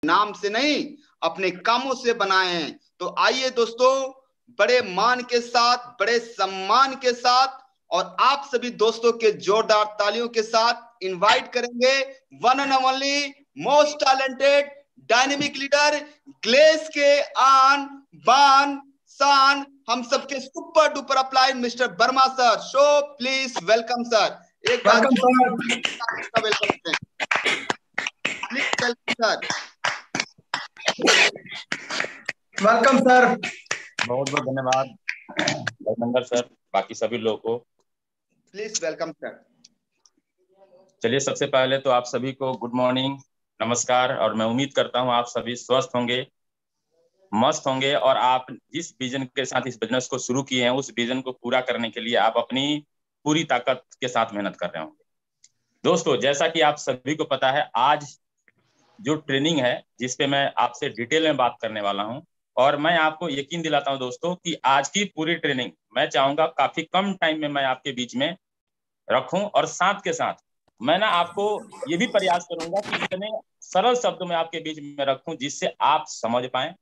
नाम से नहीं अपने कामों से बनाए हैं। तो आइए दोस्तों, बड़े मान के साथ, बड़े सम्मान के साथ और आप सभी दोस्तों के जोरदार तालियों के साथ इनवाइट करेंगे one and only most talented dynamic leader, ग्लेस के आन बान शान, हम सबके super duper applied mister Verma sir. So please welcome sir. एक बार welcome sir, please welcome sir. Welcome sir. बहुत बहुत धन्यवाद धर्मेंद्र सर, बाकी सभी लोगों को प्लीज वेलकम सर। चलिए, सबसे पहले तो आप सभी को गुड मॉर्निंग, नमस्कार। और मैं उम्मीद करता हूं आप सभी स्वस्थ होंगे, मस्त होंगे और आप जिस विजन के साथ इस बिजनेस को शुरू किए हैं उस विजन को पूरा करने के लिए आप अपनी पूरी ताकत के साथ मेहनत कर रहे होंगे। दोस्तों, जैसा कि आप सभी को पता है, आज जो ट्रेनिंग है जिस पे मैं आपसे डिटेल में बात करने वाला हूं, और मैं आपको यकीन दिलाता हूं दोस्तों कि आज की पूरी ट्रेनिंग मैं चाहूंगा काफी कम टाइम में मैं आपके बीच में रखूं, और साथ के साथ मैं ना आपको ये भी प्रयास करूंगा कि इतने सरल शब्दों में आपके बीच में रखूं जिससे आप समझ पाए।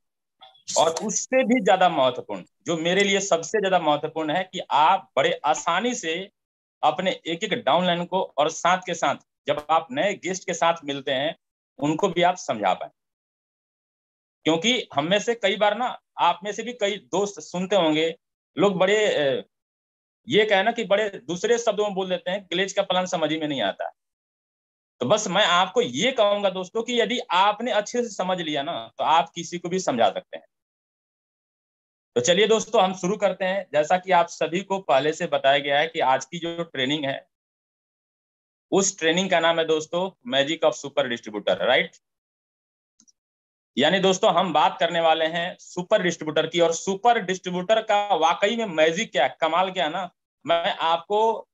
और उससे भी ज्यादा महत्वपूर्ण, जो मेरे लिए सबसे ज्यादा महत्वपूर्ण है, कि आप बड़े आसानी से अपने एक एक डाउनलाइन को, और साथ के साथ जब आप नए गेस्ट के साथ मिलते हैं उनको भी आप समझा पाए। क्योंकि हम में से कई बार ना, आप में से भी कई दोस्त सुनते होंगे, लोग बड़े ये कहना कि बड़े दूसरे शब्दों में बोल देते हैं, ग्लेज का प्लान समझ ही में नहीं आता। तो बस मैं आपको ये कहूंगा दोस्तों कि यदि आपने अच्छे से समझ लिया ना तो आप किसी को भी समझा सकते हैं। तो चलिए दोस्तों, हम शुरू करते हैं। जैसा कि आप सभी को पहले से बताया गया है कि आज की जो ट्रेनिंग है उस ट्रेनिंग का नाम है दोस्तों magic of super distributor, right. यानी दोस्तों हम बात करने वाले हैं सुपर डिस्ट्रीब्यूटर की, और सुपर डिस्ट्रीब्यूटर का वाकई में मैजिक क्या है, कमाल क्या है ना, मैं आपको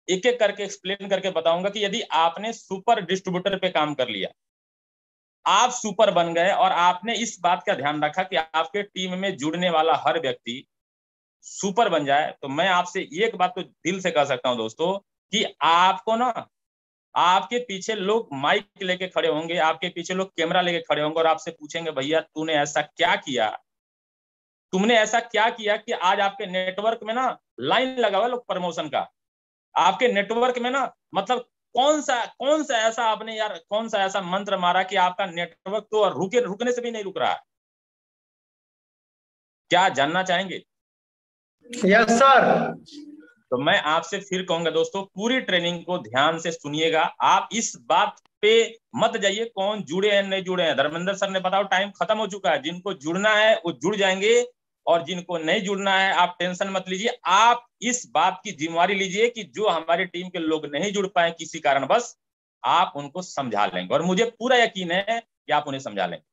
एक एक करके एक्सप्लेन करके बताऊंगा कि यदि आपने सुपर डिस्ट्रीब्यूटर पे काम कर लिया, आप सुपर बन गए, और आपने इस बात का ध्यान रखा कि आपके टीम में जुड़ने वाला हर व्यक्ति सुपर बन जाए, तो मैं आपसे एक बात तो दिल से कह सकता हूं दोस्तों कि आपको ना, आपके पीछे लोग माइक लेके खड़े होंगे, आपके पीछे लोग कैमरा लेके खड़े होंगे और आपसे पूछेंगे, भैया तूने ऐसा क्या किया, तुमने ऐसा क्या किया कि आज आपके नेटवर्क में ना लाइन लगा हुआ लोग प्रमोशन का, आपके नेटवर्क में ना, मतलब कौन सा ऐसा आपने यार, कौन सा ऐसा मंत्र मारा कि आपका नेटवर्क तो रुकने से भी नहीं रुक रहा है। क्या जानना चाहेंगे? Yes sir. तो मैं आपसे फिर कहूंगा दोस्तों, पूरी ट्रेनिंग को ध्यान से सुनिएगा। आप इस बात पे मत जाइए कौन जुड़े हैं नहीं जुड़े हैं। धर्मेंद्र सर ने बताओ टाइम खत्म हो चुका है, जिनको जुड़ना है वो जुड़ जाएंगे, और जिनको नहीं जुड़ना है आप टेंशन मत लीजिए। आप इस बात की जिम्मेवारी लीजिए कि जो हमारी टीम के लोग नहीं जुड़ पाए किसी कारणवश, आप उनको समझा लेंगे, और मुझे पूरा यकीन है कि आप उन्हें समझा लेंगे।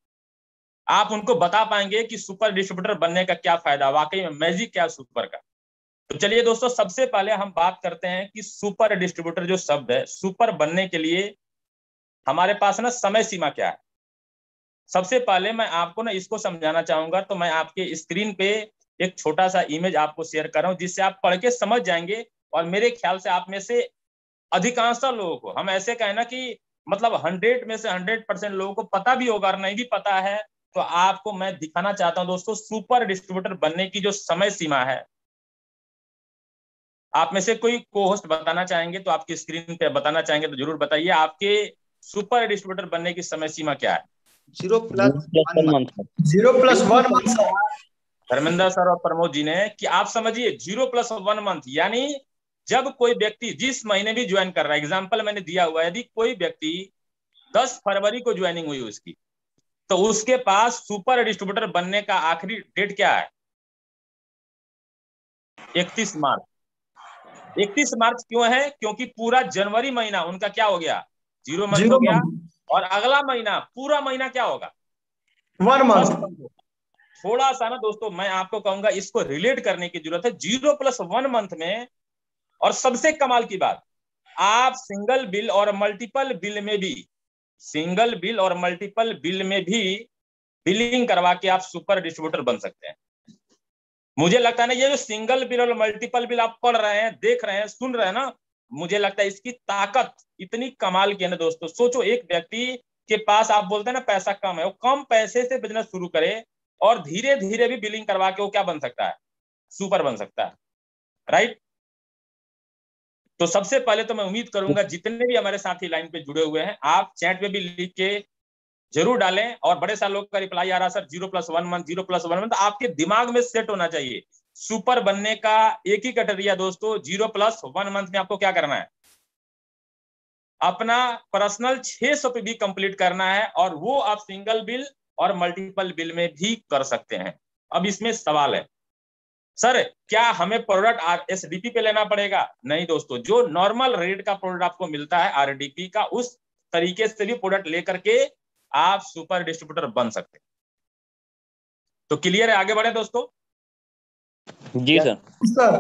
आप उनको बता पाएंगे कि सुपर डिस्ट्रीब्यूटर बनने का क्या फायदा, वाकई में मैजिक क्या सुपर का। तो चलिए दोस्तों, सबसे पहले हम बात करते हैं कि सुपर डिस्ट्रीब्यूटर जो शब्द है, सुपर बनने के लिए हमारे पास ना समय सीमा क्या है। सबसे पहले मैं आपको ना इसको समझाना चाहूंगा, तो मैं आपके स्क्रीन पे एक छोटा सा इमेज आपको शेयर कर रहा हूं जिससे आप पढ़ के समझ जाएंगे। और मेरे ख्याल से आप में से अधिकांश लोगों को, हम ऐसे कहें ना कि मतलब 100 में से 100% लोगों को पता भी होगा, और नहीं भी पता है तो आपको मैं दिखाना चाहता हूं दोस्तों, सुपर डिस्ट्रीब्यूटर बनने की जो समय सीमा है। आप में से कोई को होस्ट बताना चाहेंगे तो आपकी स्क्रीन पे बताना चाहेंगे तो जरूर बताइए, आपके सुपर डिस्ट्रीब्यूटर बनने की समय सीमा क्या है? 0+1 मंथ। 0+1 मंथ। धर्मेंद्र सर और प्रमोद जी ने, कि आप समझिए 0+1 मंथ, यानी जब कोई व्यक्ति जिस महीने भी ज्वाइन कर रहा है, एग्जाम्पल मैंने दिया हुआ है, यदि कोई व्यक्ति 10 फरवरी को ज्वाइनिंग हुई उसकी, तो उसके पास सुपर डिस्ट्रीब्यूटर बनने का आखिरी डेट क्या है? 31 मार्च। 31 मार्च क्यों है? क्योंकि पूरा जनवरी महीना उनका क्या हो गया, 0 मंथ हो गया, और अगला महीना पूरा महीना क्या होगा, 1 मंथ। थोड़ा सा ना दोस्तों मैं आपको कहूंगा इसको रिलेट करने की जरूरत है 0+1 मंथ में। और सबसे कमाल की बात, आप सिंगल बिल और मल्टीपल बिल में भी, सिंगल बिल और मल्टीपल बिल में भी बिलिंग करवा के आप सुपर डिस्ट्रीब्यूटर बन सकते हैं। मुझे लगता है ना, ये जो सिंगल बिल और मल्टीपल बिल आप पढ़ रहे हैं, देख रहे हैं, सुन रहे हैं ना, मुझे लगता है इसकी ताकत इतनी कमाल की है ना दोस्तों। सोचो, एक व्यक्ति के पास आप बोलते हैं ना पैसा कम है, वो कम पैसे से बिजनेस शुरू करे और धीरे धीरे भी बिलिंग करवा के वो क्या बन सकता है, सुपर बन सकता है, राइट। तो सबसे पहले तो मैं उम्मीद करूंगा जितने भी हमारे साथी लाइन पे जुड़े हुए हैं, आप चैट पे भी लिख के जरूर डालें। और बड़े सारे लोग का रिप्लाई आ रहा सर 0+1 मंथ 0+1 मंथ, आपके दिमाग में सेट होना चाहिए। सुपर बनने का एक ही क्राइटेरिया दोस्तों, 0+1 मंथ में आपको क्या करना है, अपना पर्सनल 600 पे भी कंप्लीट करना है, और वो आप सिंगल बिल और मल्टीपल बिल में भी कर सकते हैं। अब इसमें सवाल है सर क्या हमें प्रोडक्ट एसडीपी पे लेना पड़ेगा? नहीं दोस्तों, जो नॉर्मल रेट का प्रोडक्ट आपको मिलता है आरडीपी का, उस तरीके से भी प्रोडक्ट लेकर के आप सुपर डिस्ट्रीब्यूटर बन सकते हैं। तो क्लियर है? आगे बढ़े दोस्तों। जी सर। सर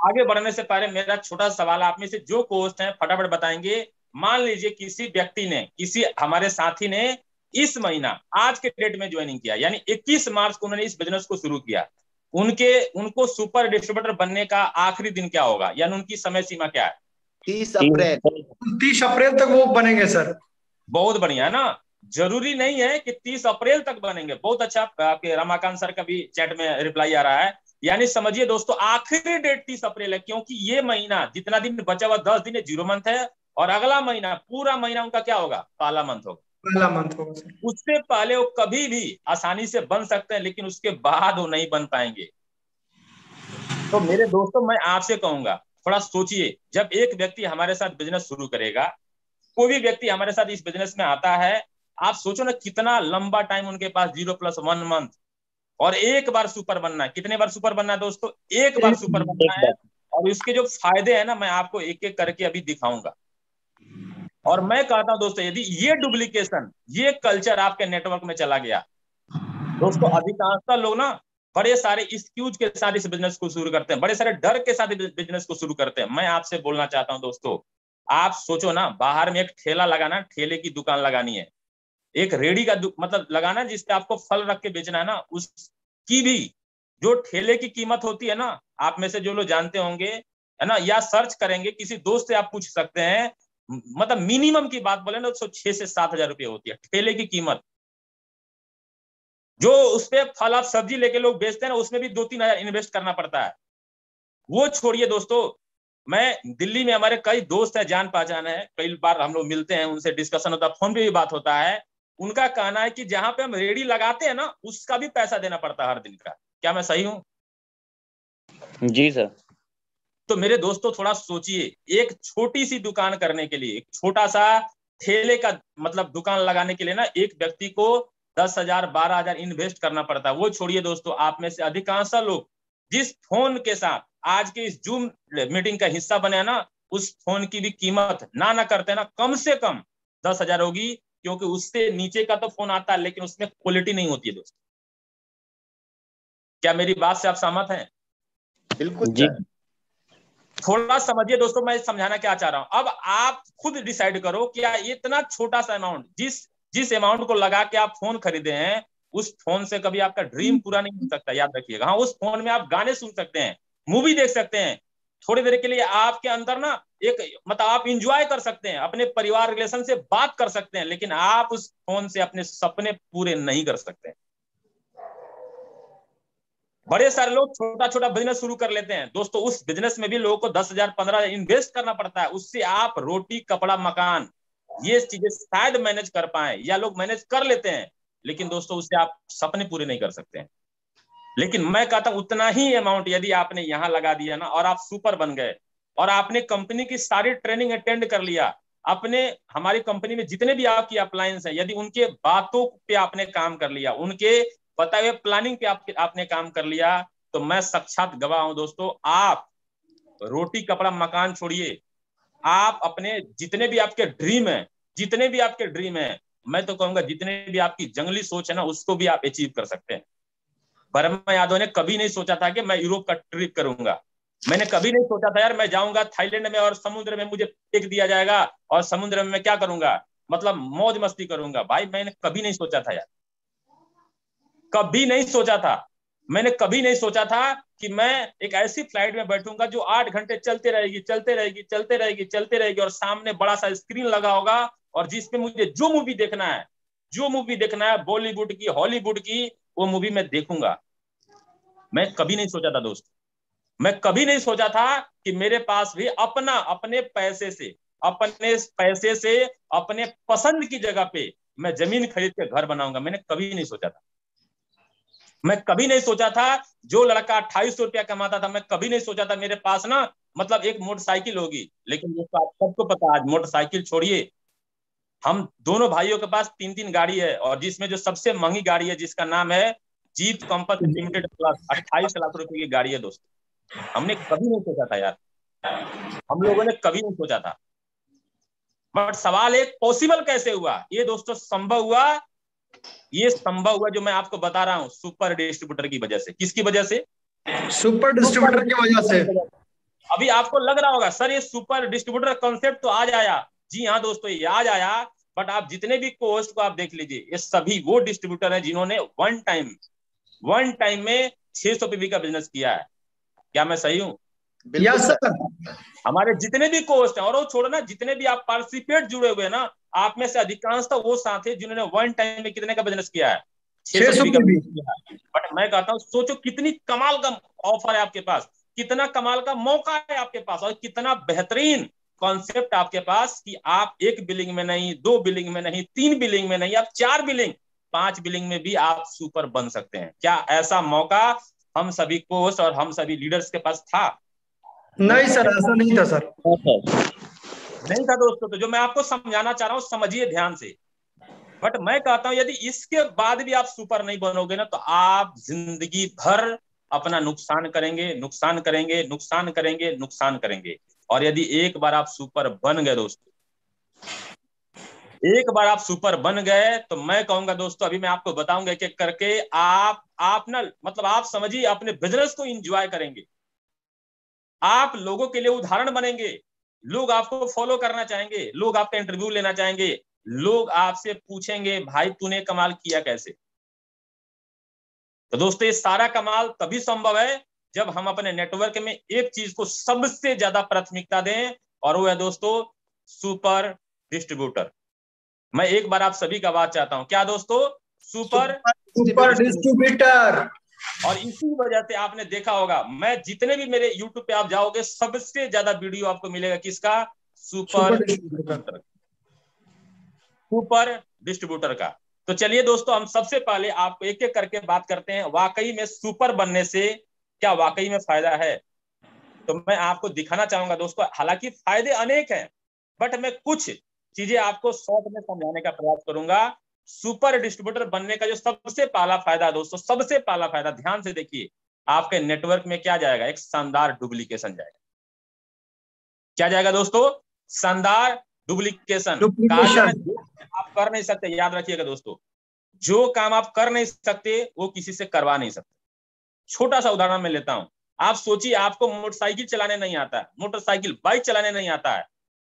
आगे बढ़ने से पहले मेरा छोटा सवाल, आप में से जो कोस्ट है फटाफट बताएंगे। मान लीजिए किसी व्यक्ति ने, किसी हमारे साथी ने इस महीना आज के डेट में ज्वाइनिंग किया, यानी 21 मार्च को उन्होंने इस बिजनेस को शुरू किया, उनको सुपर डिस्ट्रीब्यूटर बनने का आखिरी दिन क्या होगा, यानी उनकी समय सीमा क्या है? 30 अप्रैल। 30 अप्रैल तक वो बनेंगे सर। बहुत बढ़िया है ना। जरूरी नहीं है कि 30 अप्रैल तक बनेंगे। बहुत अच्छा, आपके रमाकांत सर का भी चैट में रिप्लाई आ रहा है। यानी समझिए दोस्तों, आखिरी डेट 30 अप्रैल है, क्योंकि ये महीना जितना दिन बचा हुआ 10 दिन है, 0 मंथ है, और अगला महीना पूरा महीना उनका क्या होगा, पहला मंथ होगा। पहला मंथ होगा सर। उससे पहले वो कभी भी आसानी से बन सकते हैं, लेकिन उसके बाद वो नहीं बन पाएंगे। तो मेरे दोस्तों, मैं आपसे कहूंगा थोड़ा सोचिए, जब एक व्यक्ति हमारे साथ बिजनेस शुरू करेगा, कोई भी व्यक्ति हमारे साथ इस बिजनेस में आता है, आप सोचो ना कितना लंबा टाइम उनके पास, 0+1 मंथ, और एक बार सुपर बनना है। कितने बार सुपर बनना है दोस्तों? एक बार सुपर बनना है। और इसके जो फायदे हैं ना, मैं आपको एक एक करके अभी दिखाऊंगा। और मैं कहता हूं दोस्तों, यदि ये डुप्लीकेशन, ये कल्चर आपके नेटवर्क में चला गया दोस्तों, अधिकांशतः लोग ना बड़े सारे एक्सक्यूज के साथ इस बिजनेस को शुरू करते हैं, बड़े सारे डर के साथ बिजनेस को शुरू करते हैं। मैं आपसे बोलना चाहता हूं दोस्तों, आप सोचो ना, बाहर में एक ठेला लगाना, ठेले की दुकान लगानी है, एक रेडी का मतलब लगाना जिसपे आपको फल रख के बेचना है ना, उसकी भी जो ठेले की कीमत होती है ना, आप में से जो लोग जानते होंगे है ना, या सर्च करेंगे, किसी दोस्त से आप पूछ सकते हैं, मतलब मिनिमम की बात बोले ना, 6 से 7 हजार रुपये होती है ठेले की कीमत। जो उसपे फल आप सब्जी लेके लोग बेचते हैं ना, उसमें भी 2-3 हजार इन्वेस्ट करना पड़ता है। वो छोड़िए दोस्तों, मैं दिल्ली में, हमारे कई दोस्त है, जान पहचान है, कई बार हम लोग मिलते हैं, उनसे डिस्कशन होता है, फोन पे भी बात होता है। उनका कहना है कि जहां पे हम रेडी लगाते हैं ना, उसका भी पैसा देना पड़ता है हर दिन का। क्या मैं सही हूं? जी सर। तो मेरे दोस्तों थोड़ा सोचिए, एक छोटी सी दुकान करने के लिए, एक छोटा सा ठेले का मतलब दुकान लगाने के लिए ना, एक व्यक्ति को 10,000 12,000 इन्वेस्ट करना पड़ता है। वो छोड़िए दोस्तों, आप में से अधिकांश लोग जिस फोन के साथ आज के इस जूम मीटिंग का हिस्सा बने ना, उस फोन की भी कीमत ना करते ना, कम से कम 10,000 होगी, क्योंकि उससे नीचे का तो फोन आता है, लेकिन उसमें क्वालिटी नहीं होती है दोस्तों। क्या मेरी बात से आप सहमत हैं? बिल्कुल जी। थोड़ा समझिए दोस्तों, मैं समझाना क्या चाह रहा हूं। अब आप खुद डिसाइड करो, क्या इतना छोटा सा अमाउंट, जिस अमाउंट को लगा के आप फोन खरीदे हैं, उस फोन से कभी आपका ड्रीम पूरा नहीं हो सकता, याद रखिएगा। हाँ, उस फोन में आप गाने सुन सकते हैं, मूवी देख सकते हैं, थोड़ी देर के लिए आपके अंदर ना एक मतलब आप इंजॉय कर सकते हैं, अपने परिवार रिलेशन से बात कर सकते हैं, लेकिन आप उस फोन से अपने सपने पूरे नहीं कर सकते। बड़े सारे लोग छोटा छोटा बिजनेस शुरू कर लेते हैं दोस्तों, उस बिजनेस में भी लोगों को 10,000 15,000 इन्वेस्ट करना पड़ता है। उससे आप रोटी कपड़ा मकान ये चीजें शायद मैनेज कर पाए, या लोग मैनेज कर लेते हैं, लेकिन दोस्तों उससे आप सपने पूरे नहीं कर सकते हैं। लेकिन मैं कहता हूं उतना ही अमाउंट यदि आपने यहां लगा दिया ना, और आप सुपर बन गए, और आपने कंपनी की सारी ट्रेनिंग अटेंड कर लिया, अपने हमारी कंपनी में जितने भी आपकी अप्लायंस है, यदि उनके बातों पे आपने काम कर लिया, उनके बताए हुए प्लानिंग पे आपने काम कर लिया, तो मैं साक्षात गवाह हूं दोस्तों, आप रोटी कपड़ा मकान छोड़िए, आप अपने जितने भी आपके ड्रीम है, जितने भी आपके ड्रीम है, मैं तो कहूंगा जितने भी आपकी जंगली सोच है ना, उसको भी आप अचीव कर सकते हैं। वर्मा यादव ने कभी नहीं सोचा था कि मैं यूरोप का ट्रिप करूंगा, मैंने कभी नहीं सोचा था यार मैं जाऊंगा थाईलैंड में और समुद्र में मुझे फेंक दिया जाएगा और समुद्र में मैं क्या करूंगा, मतलब मौज मस्ती करूंगा। भाई मैंने कभी नहीं सोचा था यार, कभी नहीं सोचा था। मैंने कभी नहीं सोचा था कि मैं एक ऐसी फ्लाइट में बैठूंगा जो 8 घंटे चलते रहेगी चलते रहेगी चलते रहेगी चलते रहेगी, और सामने बड़ा सा स्क्रीन लगा होगा और जिसपे मुझे जो मूवी देखना है बॉलीवुड की, हॉलीवुड की, वो मूवी मैं देखूंगा। मैं कभी नहीं सोचा था दोस्त, मैं कभी नहीं सोचा था कि मेरे पास भी अपने पैसे से अपने पसंद की जगह पे मैं जमीन खरीद के घर बनाऊंगा। मैंने कभी नहीं सोचा था। मैं कभी नहीं सोचा था जो लड़का 2800 रुपया कमाता था, मैं कभी नहीं सोचा था मेरे पास ना मतलब एक मोटरसाइकिल होगी। लेकिन दोस्तों आप सबको पता है, आज मोटरसाइकिल छोड़िए, हम दोनों भाइयों के पास 3-3 गाड़ी है, और जिसमें जो सबसे महंगी गाड़ी है जिसका नाम है jeep compass limited plus, 28 lakh रुपए की गाड़ी है दोस्तों। हमने कभी नहीं सोचा था यार, हम लोगों ने कभी नहीं सोचा था। बट सवाल एक, पॉसिबल कैसे हुआ ये दोस्तों? संभव हुआ जो मैं आपको बता रहा हूँ, सुपर डिस्ट्रीब्यूटर की वजह से। किसकी वजह से? सुपर डिस्ट्रीब्यूटर की वजह से। अभी आपको लग रहा होगा सर ये सुपर डिस्ट्रीब्यूटर कंसेप्ट तो आज आया। जी हाँ दोस्तों, ये आज आया। बट आप जितने भी कोस्ट को आप देख लीजिए, ये सभी वो डिस्ट्रीब्यूटर हैं जिन्होंने वन टाइम में 600 पीवी का बिजनेस किया है। क्या मैं सही हूँ? Yes sir. हमारे जितने भी कोस्ट हैं, और वो छोड़ना जितने भी आप पार्टिसिपेट जुड़े हुए ना, आप में से अधिकांशतः वो साथी जिन्होंने वन टाइम में कितने का बिजनेस किया है? 600 का बिजनेस किया है। बट मैं कहता हूँ सोचो कितनी कमाल का ऑफर है आपके पास, कितना कमाल का मौका है आपके पास, और कितना बेहतरीन कॉन्सेप्ट आपके पास कि आप एक बिलिंग में नहीं, 2 बिलिंग में नहीं, 3 बिलिंग में नहीं, आप 4 बिलिंग, 5 बिलिंग में भी आप सुपर बन सकते हैं। क्या ऐसा मौका हम सभी कोच और हम सभी लीडर्स के पास था? नहीं सर, ऐसा नहीं था सर। नहीं था दोस्तों। तो जो मैं आपको समझाना चाह रहा हूँ समझिए ध्यान से। बट मैं कहता हूं यदि इसके बाद भी आप सुपर नहीं बनोगे ना, तो आप जिंदगी भर अपना नुकसान करेंगे। और यदि एक बार आप सुपर बन गए दोस्तों, एक बार आप सुपर बन गए, तो मैं कहूंगा दोस्तों, अभी मैं आपको बताऊंगा एक एक करके, आप ना मतलब आप समझिए अपने बिजनेस को एंजॉय करेंगे, आप लोगों के लिए उदाहरण बनेंगे, लोग आपको फॉलो करना चाहेंगे, लोग आपका इंटरव्यू लेना चाहेंगे, लोग आपसे पूछेंगे भाई तूने कमाल किया कैसे। तो दोस्तों ये सारा कमाल तभी संभव है जब हम अपने नेटवर्क में एक चीज को सबसे ज्यादा प्राथमिकता दें, और वो है दोस्तों सुपर डिस्ट्रीब्यूटर। मैं एक बार आप सभी का बात चाहता हूं, क्या दोस्तों? Super distributor. और इसी वजह से आपने देखा होगा, मैं जितने भी मेरे YouTube पे आप जाओगे सबसे ज्यादा वीडियो आपको मिलेगा किसका? सुपर डिस्ट्रीब्यूटर का। तो चलिए दोस्तों, हम सबसे पहले आपको एक एक करके बात करते हैं, वाकई में सुपर बनने से क्या वाकई में फायदा है। तो मैं आपको दिखाना चाहूंगा दोस्तों, हालांकि फायदे अनेक हैं, बट मैं कुछ चीजें आपको शॉर्ट में समझाने का प्रयास करूंगा। सुपर डिस्ट्रीब्यूटर बनने का जो सबसे पहला फायदा दोस्तों, सबसे पहला फायदा ध्यान से देखिए, आपके नेटवर्क में क्या जाएगा? एक शानदार डुप्लीकेशन जाएगा। क्या जाएगा दोस्तों? शानदार डुप्लीकेशन। आप कर नहीं सकते, याद रखिएगा दोस्तों, जो काम आप कर नहीं सकते वो किसी से करवा नहीं सकते। छोटा सा उदाहरण मैं लेता हूं, आप सोचिए आपको मोटरसाइकिल चलाने नहीं आता है, बाइक चलाने नहीं आता है,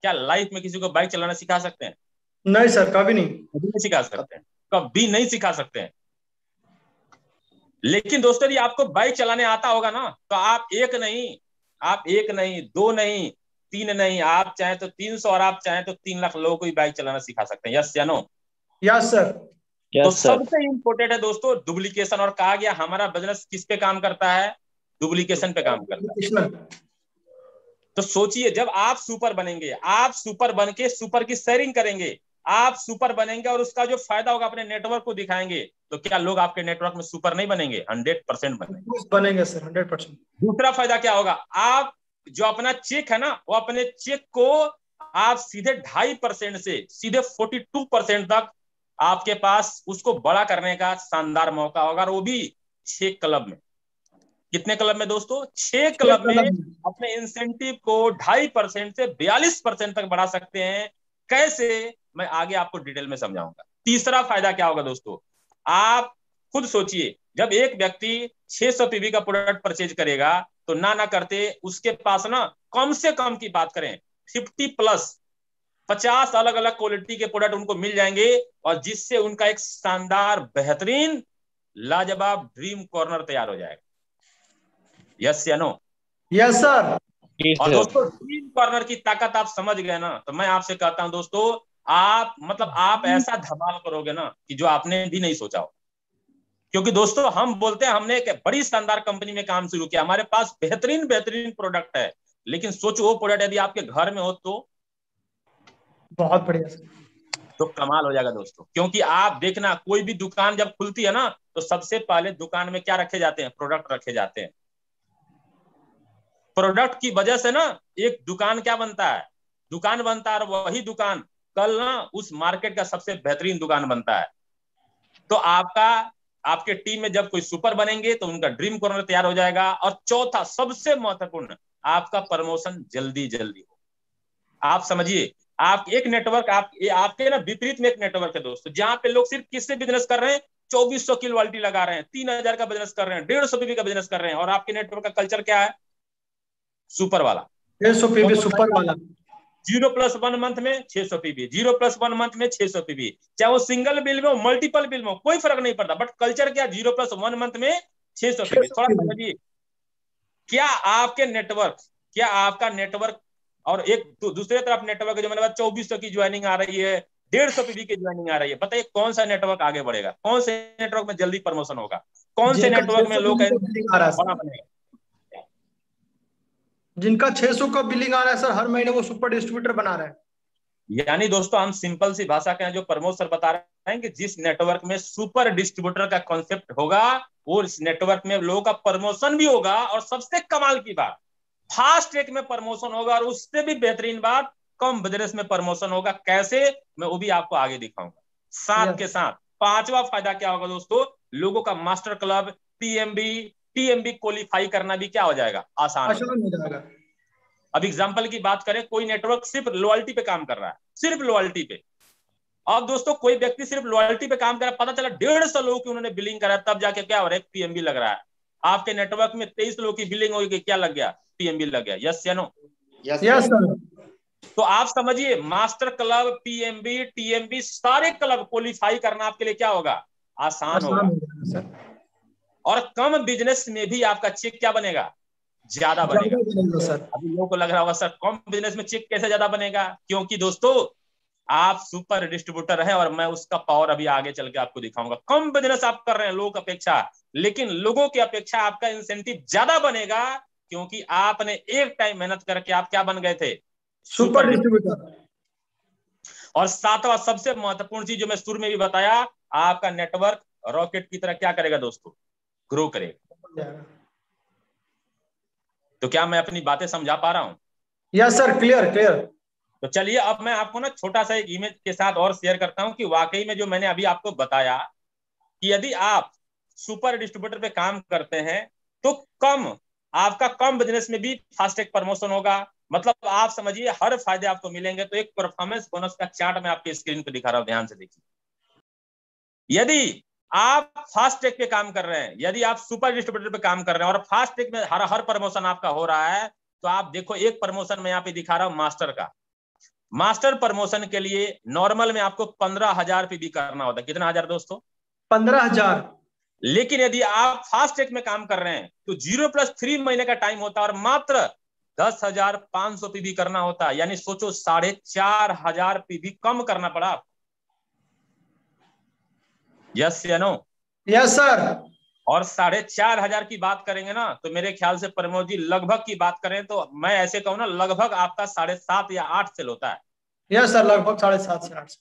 क्या लाइफ में किसी को बाइक चलाना सिखा सकते हैं? नहीं सर, कभी नहीं सिखा सकते हैं, कभी नहीं सिखा सकते हैं। लेकिन दोस्तों यदि आपको बाइक चलाने आता होगा ना, तो आप एक नहीं, 2 नहीं, 3 नहीं, आप चाहे तो 300 और आप चाहे तो 3 लाख लोगों को भी बाइक चलाना सिखा सकते हैं। यस या नो? Yes sir. तो सबसे इंपोर्टेंट है दोस्तों डुप्लीकेशन। और कहा गया हमारा बिजनेस किस पे काम करता है? डुप्लीकेशन पे काम करता है। तो सोचिए जब आप सुपर बनेंगे, आप सुपर बन के सुपर की शेयरिंग करेंगे, आप सुपर बनेंगे और उसका जो फायदा होगा अपने नेटवर्क को दिखाएंगे, तो क्या लोग आपके नेटवर्क में सुपर नहीं बनेंगे? 100% बनेंगे सर, 100%। दूसरा फायदा क्या होगा? आप जो अपना चेक है ना, वो अपने चेक को आप सीधे 2.5% से सीधे 42% तक आपके पास उसको बड़ा करने का शानदार मौका होगा, और वो भी 6 क्लब में। कितने क्लब में दोस्तों? 6 क्लब में अपने इंसेंटिव को 2.5% से 42% तक बढ़ा सकते हैं। कैसे? मैं आगे आपको डिटेल में समझाऊंगा। तीसरा फायदा क्या होगा दोस्तों? आप खुद सोचिए, जब एक व्यक्ति 600 पीवी का प्रोडक्ट परचेज करेगा, तो ना करते उसके पास ना कम से कम की बात करें 50 अलग अलग क्वालिटी के प्रोडक्ट उनको मिल जाएंगे, और जिससे उनका एक शानदार बेहतरीन लाजवाब ड्रीम कॉर्नर तैयार हो जाएगा। यस या नो? Yes sir. और दोस्तों ड्रीम कॉर्नर की ताकत आप समझ गए ना, तो मैं आपसे कहता हूं दोस्तों, आप ऐसा धमाल करोगे ना कि जो आपने भी नहीं सोचा हो। क्योंकि दोस्तों हम बोलते हैं हमने एक बड़ी शानदार कंपनी में काम शुरू किया, हमारे पास बेहतरीन बेहतरीन प्रोडक्ट है, लेकिन सोचो वो प्रोडक्ट यदि आपके घर में हो बहुत बढ़िया सर। तो कमाल हो जाएगा दोस्तों। क्योंकि आप देखना कोई भी दुकान जब खुलती है ना तो सबसे पहले दुकान में क्या रखे जाते हैं? प्रोडक्ट रखे जाते हैं। प्रोडक्ट की वजह से ना एक दुकान क्या बनता है? दुकान बनता है, और वही दुकान कल ना उस मार्केट का सबसे बेहतरीन दुकान बनता है। तो आपके टीम में जब कोई सुपर बनेंगे तो उनका ड्रीम कॉर्नर तैयार हो जाएगा। और चौथा सबसे महत्वपूर्ण, आपका प्रमोशन जल्दी जल्दी हो। आप समझिए, आप एक नेटवर्क आपके ना विपरीत में एक नेटवर्क है दोस्तों, जहां पे लोग सिर्फ किससे बिजनेस कर रहे हैं? 2400 की लॉयल्टी लगा रहे हैं, 3000 का बिजनेस कर रहे हैं, 150 पीवी का बिजनेस कर रहे हैं, और आपके नेटवर्क का कल्चर क्या है? सुपर वाला। 150 पीवी सुपर वाला। 0+1 मंथ में 600 पीवी, 0+1 मंथ में 600 पीवी, चाहे वो सिंगल बिल में हो मल्टीपल बिल में हो, कोई फर्क नहीं पड़ता। बट कल्चर क्या? 0+1 मंथ में 600 पीवी। थोड़ा समझिए, क्या आपका नेटवर्क और एक दूसरे तरफ नेटवर्क जो मेरे पास 2400 की ज्वाइनिंग आ रही है, 150 पीवी की ज्वाइनिंग आ रही है, बताइए कौन सा नेटवर्क आगे बढ़ेगा? कौन से नेटवर्क में जल्दी प्रमोशन होगा? कौन से नेटवर्क में लोग बड़ा बनेगा? जिनका 600 का बिलिंग आ रहा है सर, हर महीने वो सुपर डिस्ट्रीब्यूटर बना रहे हैं। यानी दोस्तों हम सिंपल सी भाषा के जो प्रमोद सर बता रहे हैं कि जिस नेटवर्क में सुपर डिस्ट्रीब्यूटर का कॉन्सेप्ट होगा वो इस नेटवर्क में लोगों का प्रमोशन भी होगा, और सबसे कमाल की बात फास्ट ट्रैक में प्रमोशन होगा, और उससे भी बेहतरीन बात कम बिजनेस में प्रमोशन होगा। कैसे? मैं वो भी आपको आगे दिखाऊंगा। साथ के साथ पांचवा फायदा क्या होगा दोस्तों? लोगों का मास्टर क्लब टीएमबी क्वालिफाई करना भी क्या हो जाएगा? आसान हो जाएगा। अब एग्जांपल की बात करें, कोई नेटवर्क सिर्फ लॉयल्टी पे काम कर रहा है, सिर्फ लॉयल्टी पे। अब दोस्तों कोई व्यक्ति सिर्फ लॉयल्टी पे काम कर रहा है, पता चला 150 लोगों की उन्होंने बिलिंग करा, तब जाके क्या हो रहा है? पीएमबी लग रहा है। आपके नेटवर्क में 23 लोगों की बिलिंग होगी, क्या लग गया? पीएमबी लग गया। यस या नो? Yes sir. तो आप समझिए, मास्टर क्लब, पीएमबी, टीएमबी, सारे क्लब क्वालिफाई करना आपके लिए क्या होगा? आसान होगा। और कम बिजनेस में भी आपका चेक क्या बनेगा? ज्यादा बनेगा सर। अभी लोगों को लग रहा होगा सर कम बिजनेस में चेक कैसे ज्यादा बनेगा? क्योंकि दोस्तों आप सुपर डिस्ट्रीब्यूटर हैं, और मैं उसका पावर अभी आगे चल के आपको दिखाऊंगा। कम बिजनेस आप कर रहे हैं लोगों की अपेक्षा, लेकिन लोगों की अपेक्षा आपका इंसेंटिव ज्यादा बनेगा, क्योंकि आपने एक टाइम मेहनत करके आप क्या बन गए थे? Super distributor. और सातवां सबसे महत्वपूर्ण चीज जो मैं शुरू में भी बताया, आपका नेटवर्क रॉकेट की तरह क्या करेगा दोस्तों? ग्रो करेगा। तो क्या मैं अपनी बातें समझा पा रहा हूं? Yes sir, clear clear. तो चलिए अब मैं आपको ना छोटा सा एक इमेज के साथ और शेयर करता हूं कि वाकई में जो मैंने अभी आपको बताया कि यदि आप सुपर डिस्ट्रीब्यूटर पे काम करते हैं तो आपका कम बिजनेस में भी फास्ट ट्रैक प्रमोशन होगा। मतलब आप समझिए हर फायदे आपको मिलेंगे। तो एक परफॉर्मेंस बोनस का चार्ट मैं आपके स्क्रीन पे दिखा रहा हूं, ध्यान से देखिए। यदि आप फास्ट ट्रैक पे काम कर रहे हैं, यदि आप सुपर डिस्ट्रीब्यूटर पे काम कर रहे हैं और फास्ट ट्रैक में हर प्रमोशन आपका हो रहा है, तो आप देखो एक प्रमोशन में यहाँ पे दिखा रहा हूं मास्टर का। मास्टर प्रमोशन के लिए नॉर्मल में आपको 15,000 पीवी करना होता है। कितना हजार दोस्तों? 15,000। लेकिन यदि आप फास्ट ट्रैक में काम कर रहे हैं तो 0+3 महीने का टाइम होता है और मात्र 10,500 पीवी करना होता है। यानी सोचो 4,500 पीवी कम करना पड़ा। यस या नो? Yes sir. और 4,500 की बात करेंगे ना तो मेरे ख्याल से प्रमोद जी लगभग की बात करें तो मैं ऐसे कहूं ना, लगभग आपका 7.5 या 8 सेल होता है। यस सर, लगभग 7.5 से 8।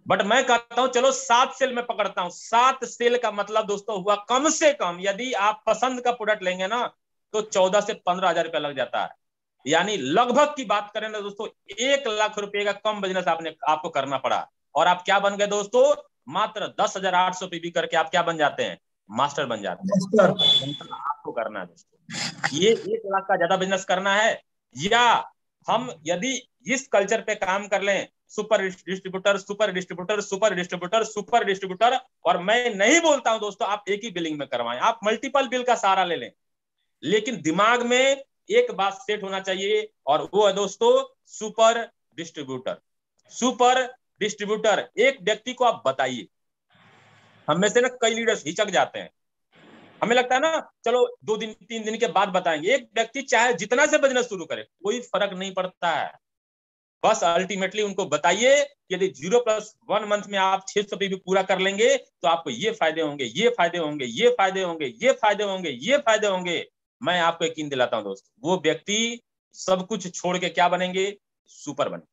बट मैं कहता हूं चलो 7 सेल में पकड़ता हूं। 7 सेल का मतलब दोस्तों हुआ कम से कम, यदि आप पसंद का प्रोडक्ट लेंगे ना तो 14 से 15,000 रुपया लग जाता है। यानी लगभग की बात करें ना दोस्तों 1 लाख रुपए का कम बिजनेस आपको करना पड़ा। और आप क्या बन गए दोस्तों? मात्र 10,800 पीवी करके आप क्या बन जाते हैं? मास्टर बन जाते हैं। आपको करना है दोस्तों, ये 1 लाख का ज्यादा बिजनेस करना है, या हम यदि इस कल्चर पे काम कर लें, super distributor super distributor super distributor super distributor. और मैं नहीं बोलता हूं दोस्तों आप एक ही बिलिंग में करवाएं, आप मल्टीपल बिल का सहारा ले लें, लेकिन दिमाग में एक बात सेट होना चाहिए, और वो है दोस्तों सुपर डिस्ट्रीब्यूटर। सुपर डिस्ट्रीब्यूटर एक व्यक्ति को आप बताइए, हम में से ना कई लीडर्स हिचक जाते हैं, हमें लगता है ना चलो 2 दिन 3 दिन के बाद बताएंगे। एक व्यक्ति चाहे जितना से बिजनेस शुरू करे कोई फर्क नहीं पड़ता है, बस अल्टीमेटली उनको बताइए यदि 0+1 मंथ में आप 600 भी पूरा कर लेंगे तो आपको ये फायदे होंगे, ये फायदे होंगे, ये फायदे होंगे, ये फायदे होंगे, ये फायदे होंगे। मैं आपको यकीन दिलाता हूं दोस्तों, वो व्यक्ति सब कुछ छोड़ के क्या बनेंगे? सुपर बनेंगे।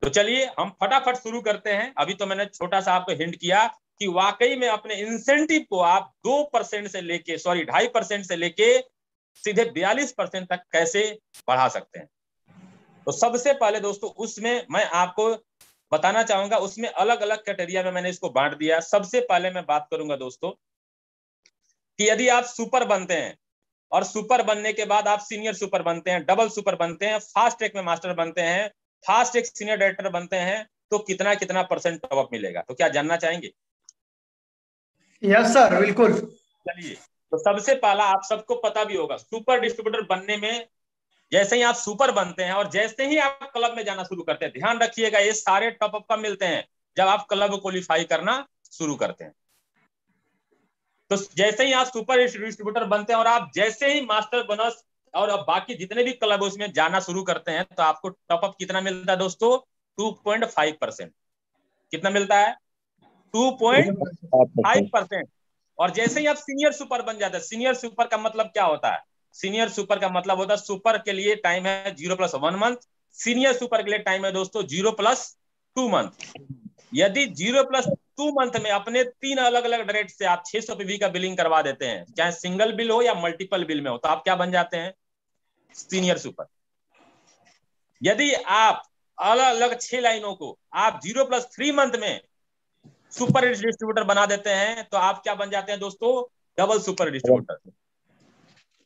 तो चलिए हम फटाफट शुरू करते हैं। अभी तो मैंने छोटा सा आपको हिंट किया कि वाकई में अपने इंसेंटिव को आप 2% से लेके 2.5% से लेके सीधे 42% तक कैसे बढ़ा सकते हैं। तो सबसे पहले दोस्तों उसमें मैं आपको बताना चाहूंगा, उसमें अलग अलग कैटेगरी में मैंने इसको बांट दिया। सबसे पहले मैं बात करूंगा दोस्तों कि यदि आप सुपर बनते हैं और सुपर बनने के बाद आप सीनियर सुपर बनते हैं, डबल सुपर बनते हैं, फास्ट ट्रैक में मास्टर बनते हैं, फास्ट ट्रैक सीनियर डायरेक्टर बनते हैं, तो कितना कितना परसेंट टॉपअप मिलेगा? तो क्या जानना चाहेंगे? यस सर, बिल्कुल। चलिए, तो सबसे पहला आप सबको पता भी होगा, सुपर डिस्ट्रीब्यूटर बनने में जैसे ही आप सुपर बनते हैं और जैसे ही आप क्लब में जाना शुरू करते हैं, ध्यान रखिएगा ये सारे टॉपअप कब मिलते हैं? जब आप क्लब क्वालिफाई करना शुरू करते हैं। तो जैसे ही आप सुपर डिस्ट्रीब्यूटर बनते हैं और आप जैसे ही मास्टर बोनस और अब बाकी जितने भी क्लब उसमें जाना शुरू करते हैं, तो आपको टॉपअप कितना मिलता है दोस्तों? 2.5%। कितना मिलता है? 2.5%। और जैसे ही आप सीनियर सुपर बन जाते हैं, सीनियर सुपर का मतलब क्या होता है? सीनियर सुपर का मतलब होता है सुपर के लिए टाइम है 0+1 मंथ, सीनियर सुपर के लिए टाइम है दोस्तों 0+2 मंथ। यदि 0+2 मंथ में अपने 3 अलग अलग डायरेक्ट से आप 600 पीवी का बिलिंग करवा देते हैं, चाहे सिंगल बिल हो या मल्टीपल बिल में हो, तो आप क्या बन जाते हैं? Senior super. यदि आप अलग अलग 6 लाइनों को आप 0+3 मंथ में सुपर डिस्ट्रीब्यूटर बना देते हैं, तो आप क्या बन जाते हैं दोस्तों? Double super distributor.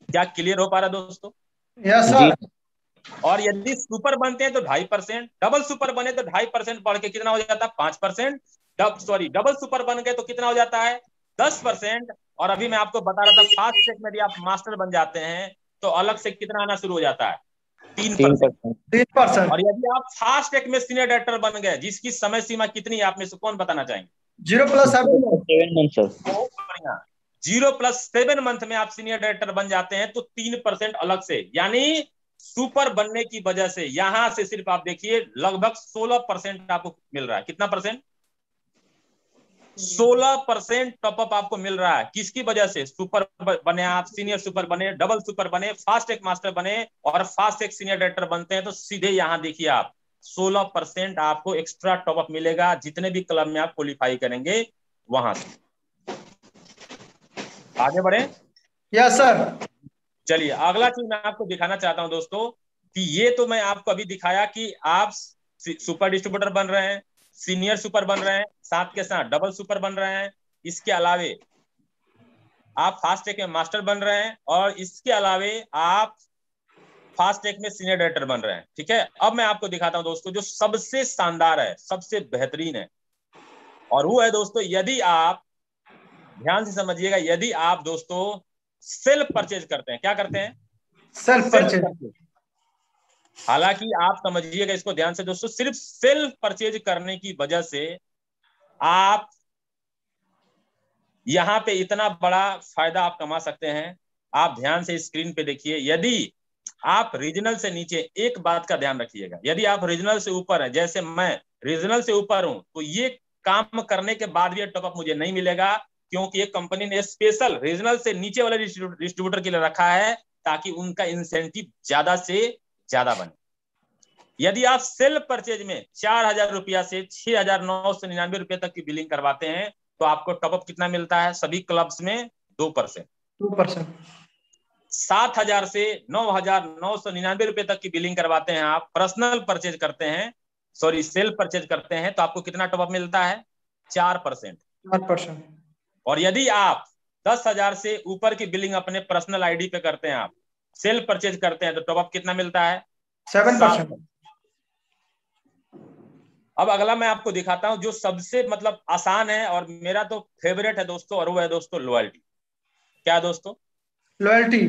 क्या क्लियर हो पा रहा है दोस्तों? Yes sir. और यदि सुपर बनते हैं तो 2.5%, डबल सुपर बने तो 2.5% बढ़ के कितना हो जाता है? 5%। डबल सुपर बन गए तो कितना हो जाता है? 10%। और अभी मैं आपको बता रहा था फास्ट ट्रैक में यदि आप मास्टर बन जाते हैं तो अलग से कितना आना शुरू हो जाता है? 3%। 3%। और यदि आप फास्ट ट्रैक में सीनियर डायरेक्टर बन गए, जिसकी समय सीमा कितनी है आप में से कौन बताना चाहेंगे? 0+7 मंथ सर। 0+7 मंथ में आप सीनियर डायरेक्टर बन जाते हैं तो 3% अलग से, यानी सुपर बनने की वजह से यहां से सिर्फ आप देखिए लगभग 16% आपको मिल रहा है। कितना परसेंट? 16% टॉपअप आपको मिल रहा है। किसकी वजह से? सुपर बने आप, सीनियर सुपर बने, डबल सुपर बने, फास्ट ट्रैक मास्टर बने और फास्ट ट्रैक सीनियर डायरेक्टर बनते हैं, तो सीधे यहां देखिए आप 16% आपको एक्स्ट्रा टॉपअप मिलेगा जितने भी क्लब में आप क्वालिफाई करेंगे वहां से। आगे बढ़े? Yes sir. चलिए अगला चीज मैं आपको दिखाना चाहता हूं दोस्तों कि ये तो मैं आपको अभी दिखाया कि आप सुपर डिस्ट्रीब्यूटर बन रहे हैं, सीनियर सुपर बन रहे हैं, साथ के साथ डबल सुपर बन रहे हैं, इसके अलावे आप फास्ट ट्रैक में मास्टर बन रहे हैं और इसके अलावे आप फास्ट ट्रैक में सीनियर डायरेक्टर बन रहे हैं। ठीक है, अब मैं आपको दिखाता हूं दोस्तों जो सबसे शानदार है, सबसे बेहतरीन है, और वो है दोस्तों यदि आप ध्यान से समझिएगा, यदि आप दोस्तों सेल्फ परचेज करते हैं। क्या करते हैं? Self purchase. हालांकि आप समझिएगा इसको ध्यान से दोस्तों, सिर्फ सेल्फ परचेज करने की वजह से आप यहां पे इतना बड़ा फायदा आप कमा सकते हैं। आप ध्यान से स्क्रीन पे देखिए, यदि आप रीजनल से नीचे, एक बात का ध्यान रखिएगा, यदि आप रीजनल से ऊपर है, जैसे मैं रीजनल से ऊपर हूं, तो ये काम करने के बाद भी टॉपअप मुझे नहीं मिलेगा, क्योंकि ये कंपनी ने स्पेशल रीजनल से नीचे वाले डिस्ट्रीब्यूटर के लिए रखा है ताकि उनका इंसेंटिव ज्यादा से ज्यादा बने। यदि आप सेल्फ परचेज में 4,000 रुपया से 6,999 रुपए तक की बिलिंग करवाते हैं तो आपको टॉपअप कितना मिलता है? सभी क्लब्स में 2%। 2%। 7,000 से 9,999 रुपए तक की बिलिंग करवाते हैं, आप पर्सनल परचेज करते हैं, सॉरी सेल्फ परचेज करते हैं, तो आपको कितना टॉपअप मिलता है? 4%। 4%। और यदि आप 10,000 से ऊपर की बिलिंग अपने पर्सनल आईडी पे करते हैं, आप सेल्फ परचेज करते हैं, तो टॉपअप कितना मिलता है? 7%। अब अगला मैं आपको दिखाता हूं जो सबसे मतलब आसान है और मेरा तो फेवरेट है दोस्तों, और वो है दोस्तों लॉयल्टी। क्या दोस्तों? लॉयल्टी।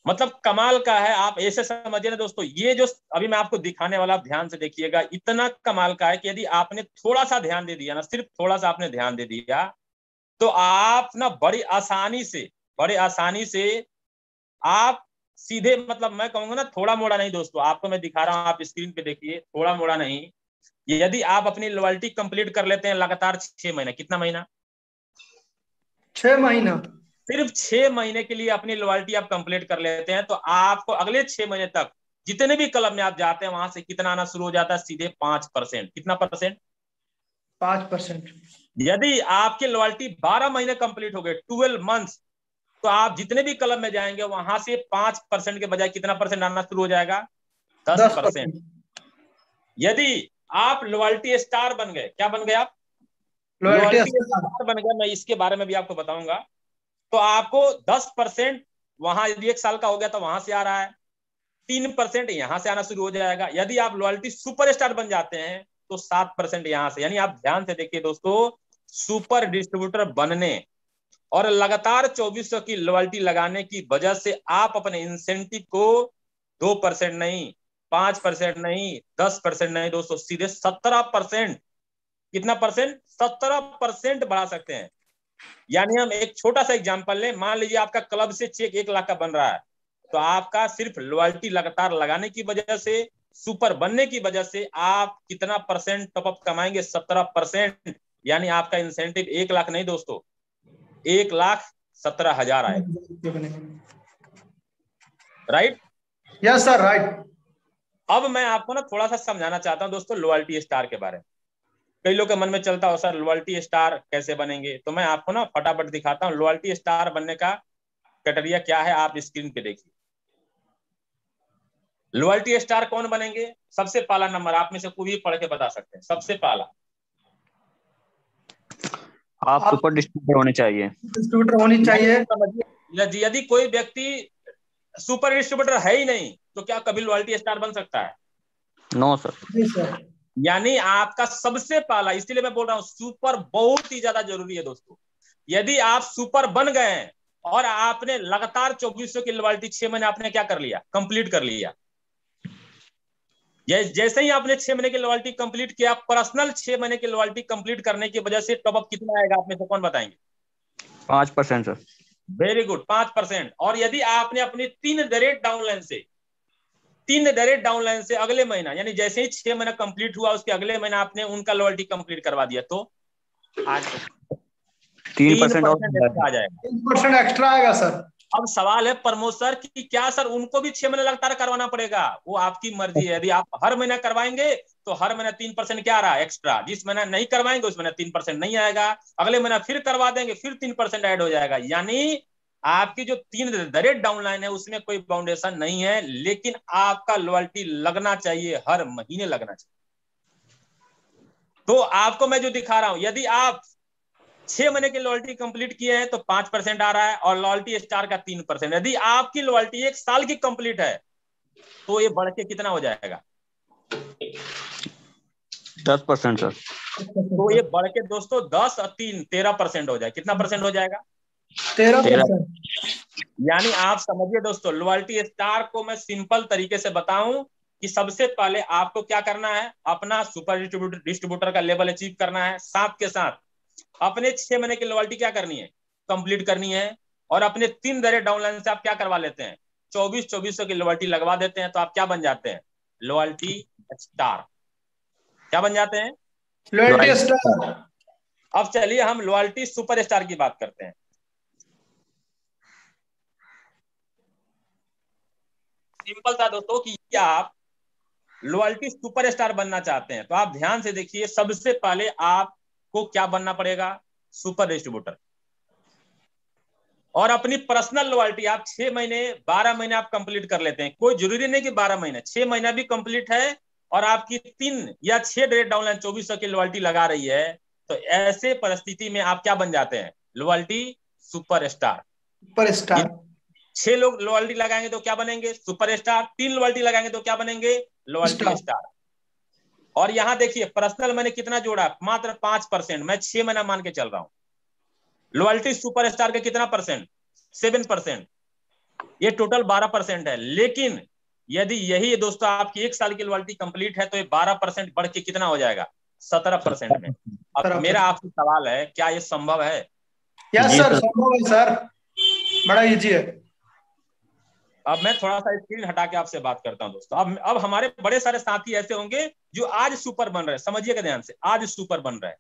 मतलब कमाल का है। आप ऐसे समझिए ना दोस्तों, ये जो अभी मैं आपको दिखाने वाला, ध्यान से देखिएगा, इतना कमाल का है कि यदि आपने थोड़ा सा ध्यान दे दिया ना, सिर्फ थोड़ा सा आपने ध्यान दे दिया, तो आप ना बड़ी आसानी से आप सीधे मतलब मैं कहूंगा ना थोड़ा मोड़ा नहीं दोस्तों, आपको मैं दिखा रहा हूं, आप स्क्रीन पे देखिए, थोड़ा मोड़ा नहीं। यदि आप अपनी लॉयल्टी कंप्लीट कर लेते हैं लगातार 6 महीने, कितना महीना, 6 महीना, सिर्फ 6 महीने के लिए अपनी लॉयल्टी आप कंप्लीट कर लेते हैं, तो आपको अगले 6 महीने तक जितने भी क्लब में आप जाते हैं वहां से कितना आना शुरू हो जाता है, सीधे 5%। कितना परसेंट? 5%। यदि आपकी लॉयल्टी 12 महीने कंप्लीट हो गए, 12 मंथ्स, तो आप जितने भी क्लब में जाएंगे वहां से 5% के बजाय कितना परसेंट आना शुरू हो जाएगा, 10%। यदि आप लॉयल्टी स्टार बन गए, क्या बन गए आप, लॉयल्टी स्टार बन गए, मैं इसके बारे में भी आपको बताऊंगा, तो आपको 10% वहां, यदि 1 साल का हो गया तो वहां से आ रहा है, 3% यहां से आना शुरू हो जाएगा। यदि आप लॉयल्टी सुपरस्टार बन जाते हैं तो 7% यहां से। यानी आप ध्यान से देखिए दोस्तों, सुपर डिस्ट्रीब्यूटर बनने और लगातार 2400 की लॉयल्टी लगाने की वजह से आप अपने इंसेंटिव को 2% नहीं, 5% नहीं, 10% नहीं दोस्तों, सीधे 17%। कितना परसेंट, 17% बढ़ा सकते हैं। यानी हम एक छोटा सा एग्जांपल लें, मान लीजिए आपका क्लब से चेक 1 लाख का बन रहा है, तो आपका सिर्फ लॉयल्टी लगातार लगाने की वजह से, सुपर बनने की वजह से आप कितना परसेंट टॉपअप कमाएंगे, 17%। यानी आपका इंसेंटिव 1 लाख नहीं दोस्तों, 1,17,000 आएगा। राइट? Yes sir, right. अब मैं आपको ना थोड़ा सा समझाना चाहता हूं दोस्तों लॉयल्टी स्टार के बारे में। कई लोग के मन में चलता हो सर लॉयल्टी स्टार कैसे बनेंगे, तो मैं आपको ना फटाफट दिखाता हूं लॉयल्टी स्टार बनने का क्राइटेरिया क्या है। आप स्क्रीन पे देखिए, लॉयल्टी स्टार कौन बनेंगे। सबसे पहला नंबर, आप में से कोई भी पढ़ के बता सकते हैं, सबसे पहला, आप सुपर डिस्ट्रीब्यूटर होने चाहिए, डिस्ट्रीब्यूटर होनी चाहिए। यदि कोई व्यक्ति सुपर डिस्ट्रीब्यूटर है ही नहीं तो क्या कभी लॉयल्टी स्टार बन सकता है? No sir. जी सर। यानी आपका सबसे पहला, इसलिए मैं बोल रहा हूं सुपर बहुत ही ज्यादा जरूरी है दोस्तों। यदि आप सुपर बन गए हैं और आपने लगातार 2400 की लॉयल्टी 6 महीने आपने क्या कर लिया, कंप्लीट कर लिया, जैसे ही आपने 6 महीने की लॉयल्टी कंप्लीट किया, पर्सनल 6 महीने की लॉयल्टी कंप्लीट करने की वजह से टॉपअप कितना आएगा आप में से कौन बताएंगे? 5% सर। Very good, 5%। और यदि आपने अपनी 3 डायरेक्ट डाउनलाइन से, 3 डायरेक्ट डाउनलाइन से अगले महीना, यानी जैसे ही 6 महीना कंप्लीट हुआ उसके अगले महीना आपने उनका लॉयल्टी कंप्लीट करवा दिया, तो 3% आ जाएगा, 3% एक्स्ट्रा आएगा सर। अब सवाल है प्रमोद सर कि क्या सर उनको भी 6 महीने लगातार करवाना पड़ेगा? वो आपकी मर्जी है। यदि आप हर महीना करवाएंगे तो हर महीना 3% क्या आ रहा है एक्स्ट्रा, जिस महीना नहीं करवाएंगे उस महीना 3% नहीं आएगा, अगले महीना फिर करवा देंगे फिर 3% ऐड हो जाएगा। यानी आपकी जो 3 डायरेक्ट डाउनलाइन है उसमें कोई बाउंडेशन नहीं है, लेकिन आपका लॉयल्टी लगना चाहिए, हर महीने लगना चाहिए। तो आपको मैं जो दिखा रहा हूं, यदि आप 6 महीने की लॉयल्टी कंप्लीट किए हैं तो 5% आ रहा है, और लॉयल्टी स्टार का 3%। यदि आपकी लॉयल्टी 1 साल की कंप्लीट है तो ये बढ़ के कितना हो जाएगा, 10% सर। तो ये बढ़ के दोस्तों 10 और 3 13% हो जाए। कितना परसेंट हो जाएगा? 13%। यानी आप समझिए दोस्तों, लॉयल्टी स्टार को मैं सिंपल तरीके से बताऊं कि सबसे पहले आपको क्या करना है, अपना सुपर डिस्ट्रीब्यूटर का लेवल अचीव करना है, साथ के साथ अपने 6 महीने की लॉयल्टी क्या करनी है, कंप्लीट करनी है, और अपने 3 डायरेक्ट डाउनलाइन से आप क्या करवा लेते हैं, 2400 की लॉयल्टी लगवा देते हैं, तो आप क्या बन जाते हैं, लॉयल्टी स्टार। क्या बन जाते हैं, लॉयल्टी स्टार। अब चलिए हम लॉयल्टी सुपर स्टार की बात करते हैं। सिंपल था दोस्तों कि क्या आप लॉयल्टी सुपर स्टार बनना चाहते हैं तो आप ध्यान से देखिए, सबसे पहले आपको क्या बनना पड़ेगा, सुपर डिस्ट्रीब्यूटर। और अपनी पर्सनल लॉयल्टी आप 6 महीने 12 महीने आप कंप्लीट कर लेते हैं, कोई जरूरी नहीं कि 12 महीने, 6 महीना भी कंप्लीट है और आपकी 3 या 6 डायरेक्ट डाउनलाइन 2400 की लॉयल्टी लगा रही है, तो ऐसे परिस्थिति में आप क्या बन जाते हैं, loyalty super star. Super star. 6 लोग लॉयल्टी लगाएंगे तो क्या बनेंगे, सुपर स्टार। 3 लॉयल्टी लगाएंगे तो क्या बनेंगे, लॉयल्टी स्टार। और यहां देखिए पर्सनल मैंने कितना जोड़ा, मात्र 5%, मैं 6 महीना मान के चल रहा हूं। लॉयल्टी सुपर स्टार का कितना परसेंट, 7%, ये टोटल 12% है। लेकिन यदि यही दोस्तों आपकी 1 साल की लॉयल्टी कंप्लीट है तो ये 12% बढ़ के कितना हो जाएगा, 17% में। अब मेरा आपसे सवाल है, क्या ये संभव है? यस सर, संभव है सर, बड़ा इजी है। अब मैं थोड़ा सा स्क्रीन हटा के आपसे बात करता हूं दोस्तों। अब हमारे बड़े सारे साथी ऐसे होंगे जो आज सुपर बन रहे हैं, समझिएगा ध्यान से, आज सुपर बन रहे हैं।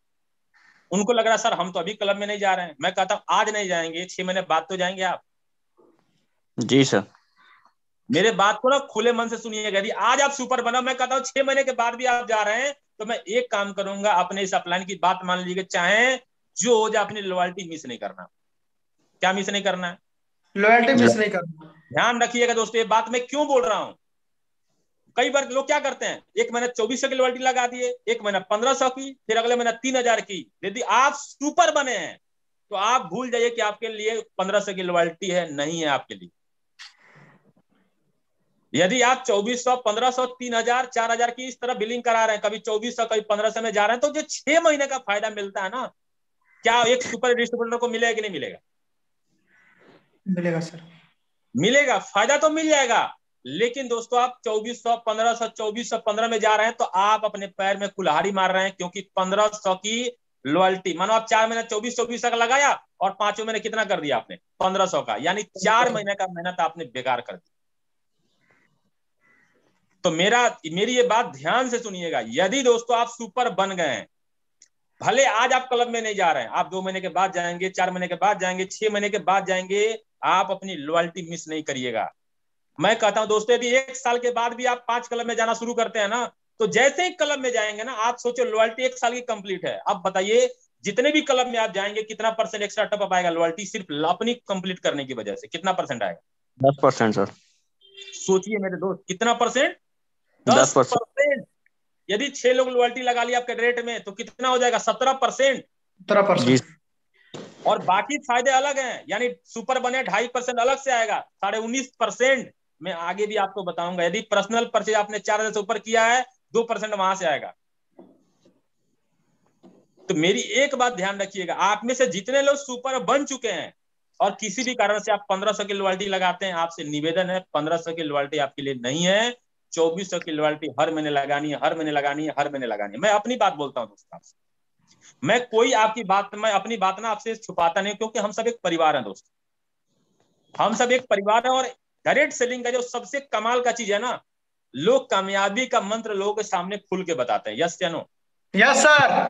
उनको लग रहा है सर हम तो अभी क्लब में नहीं जा रहे हैं। मैं कहता हूं आज नहीं जाएंगे, 6 महीने बाद तो जाएंगे आप। जी सर। मेरे बात को ना खुले मन से सुनिएगा। यदि आज आप सुपर बना, मैं कहता हूँ 6 महीने के बाद भी आप जा रहे हैं, तो मैं एक काम करूंगा, अपने इस अपलाइन की बात मान लीजिए, चाहे जो हो जाए अपनी लॉयल्टी मिस नहीं करना। क्या मिस नहीं करना है? लॉयल्टी मिस नहीं करना। ध्यान रखिएगा दोस्तों, ये बात मैं क्यों बोल रहा हूं। कई बार लोग क्या करते हैं, एक महीना 2400 की लॉयल्टी लगा दिए, एक महीना 1500 की, फिर अगले महीना 3000 की। यदि आप सुपर बने हैं तो आप भूल जाइए कि आपके लिए 1500 की लॉयल्टी है, नहीं है आपके लिए। यदि आप 2400, 1500, 3000, 4000 की इस तरह बिलिंग करा रहे हैं, कभी 2400 कभी 1500 में जा रहे हैं, तो जो 6 महीने का फायदा मिलता है ना, क्या एक सुपर डिस्ट्रीब्यूटर को मिलेगा कि नहीं मिलेगा? मिलेगा सर, मिलेगा, फायदा तो मिल जाएगा। लेकिन दोस्तों आप 2400, 1500, 2400, 15 में जा रहे हैं, तो आप अपने पैर में कुल्हाड़ी मार रहे हैं, क्योंकि 1500 की लॉयल्टी, मानो आप 4 महीने 2400 का लगाया और 5वें महीने कितना कर दिया आपने? 1500 का, यानी 4 महीने का मेहनत आपने बेकार कर दिया। तो मेरी ये बात ध्यान से सुनिएगा। यदि दोस्तों आप सुपर बन गए हैं, भले आज आप क्लब में नहीं जा रहे हैं, आप 2 महीने के बाद जाएंगे, 4 महीने के बाद जाएंगे, 6 महीने के बाद जाएंगे, आप अपनी लॉयल्टी मिस नहीं करिएगा। मैं कहता हूं दोस्तों, यदि 1 साल के बाद भी आप 5 क्लब में जाना शुरू करते हैं ना, तो जैसे ही क्लब में जाएंगे ना, आप सोचो लॉयल्टी 1 साल की कंप्लीट है। अब बताइए जितने भी क्लब में आप जाएंगे, कितना परसेंट एक्स्ट्रा टॉप आएगा लॉयल्टी सिर्फ अपनी कंप्लीट करने की वजह से? कितना परसेंट आएगा? 10% सर। सोचिए मेरे दोस्त, कितना परसेंट? 10%। 10%। यदि 6 लोग लॉयल्टी लगा लिया आपके रेट में, तो कितना हो जाएगा? 17%। जी 17%। और बाकी फायदे अलग हैं, यानी सुपर बने 2.5% अलग से आएगा, 19.5% मैं आगे भी आपको बताऊंगा। यदि पर्सनल परचेज आपने 4000 से ऊपर किया है, 2% वहां से आएगा। तो मेरी एक बात ध्यान रखिएगा, आप में से जितने लोग सुपर बन चुके हैं और किसी भी कारण से आप 1500 की लॉयल्टी लगाते हैं, आपसे निवेदन है, 1500 की लॉयल्टी आपके लिए नहीं है। 2400 की लॉयल्टी हर महीने लगानी है, हर महीने लगानी है, हर महीने लगानी है। मैं अपनी बात बोलता हूं दोस्तों आपसे, मैं कोई आपकी बात, मैं अपनी बात ना आपसे छुपाता नहीं, क्योंकि हम सब एक परिवार है दोस्तों, हम सब एक परिवार है। और डायरेक्ट सेलिंग का जो सबसे कमाल का चीज है ना, लोग कामयाबी का मंत्र लोगों के सामने खुल के बताते हैं। यस या नो? Yes sir.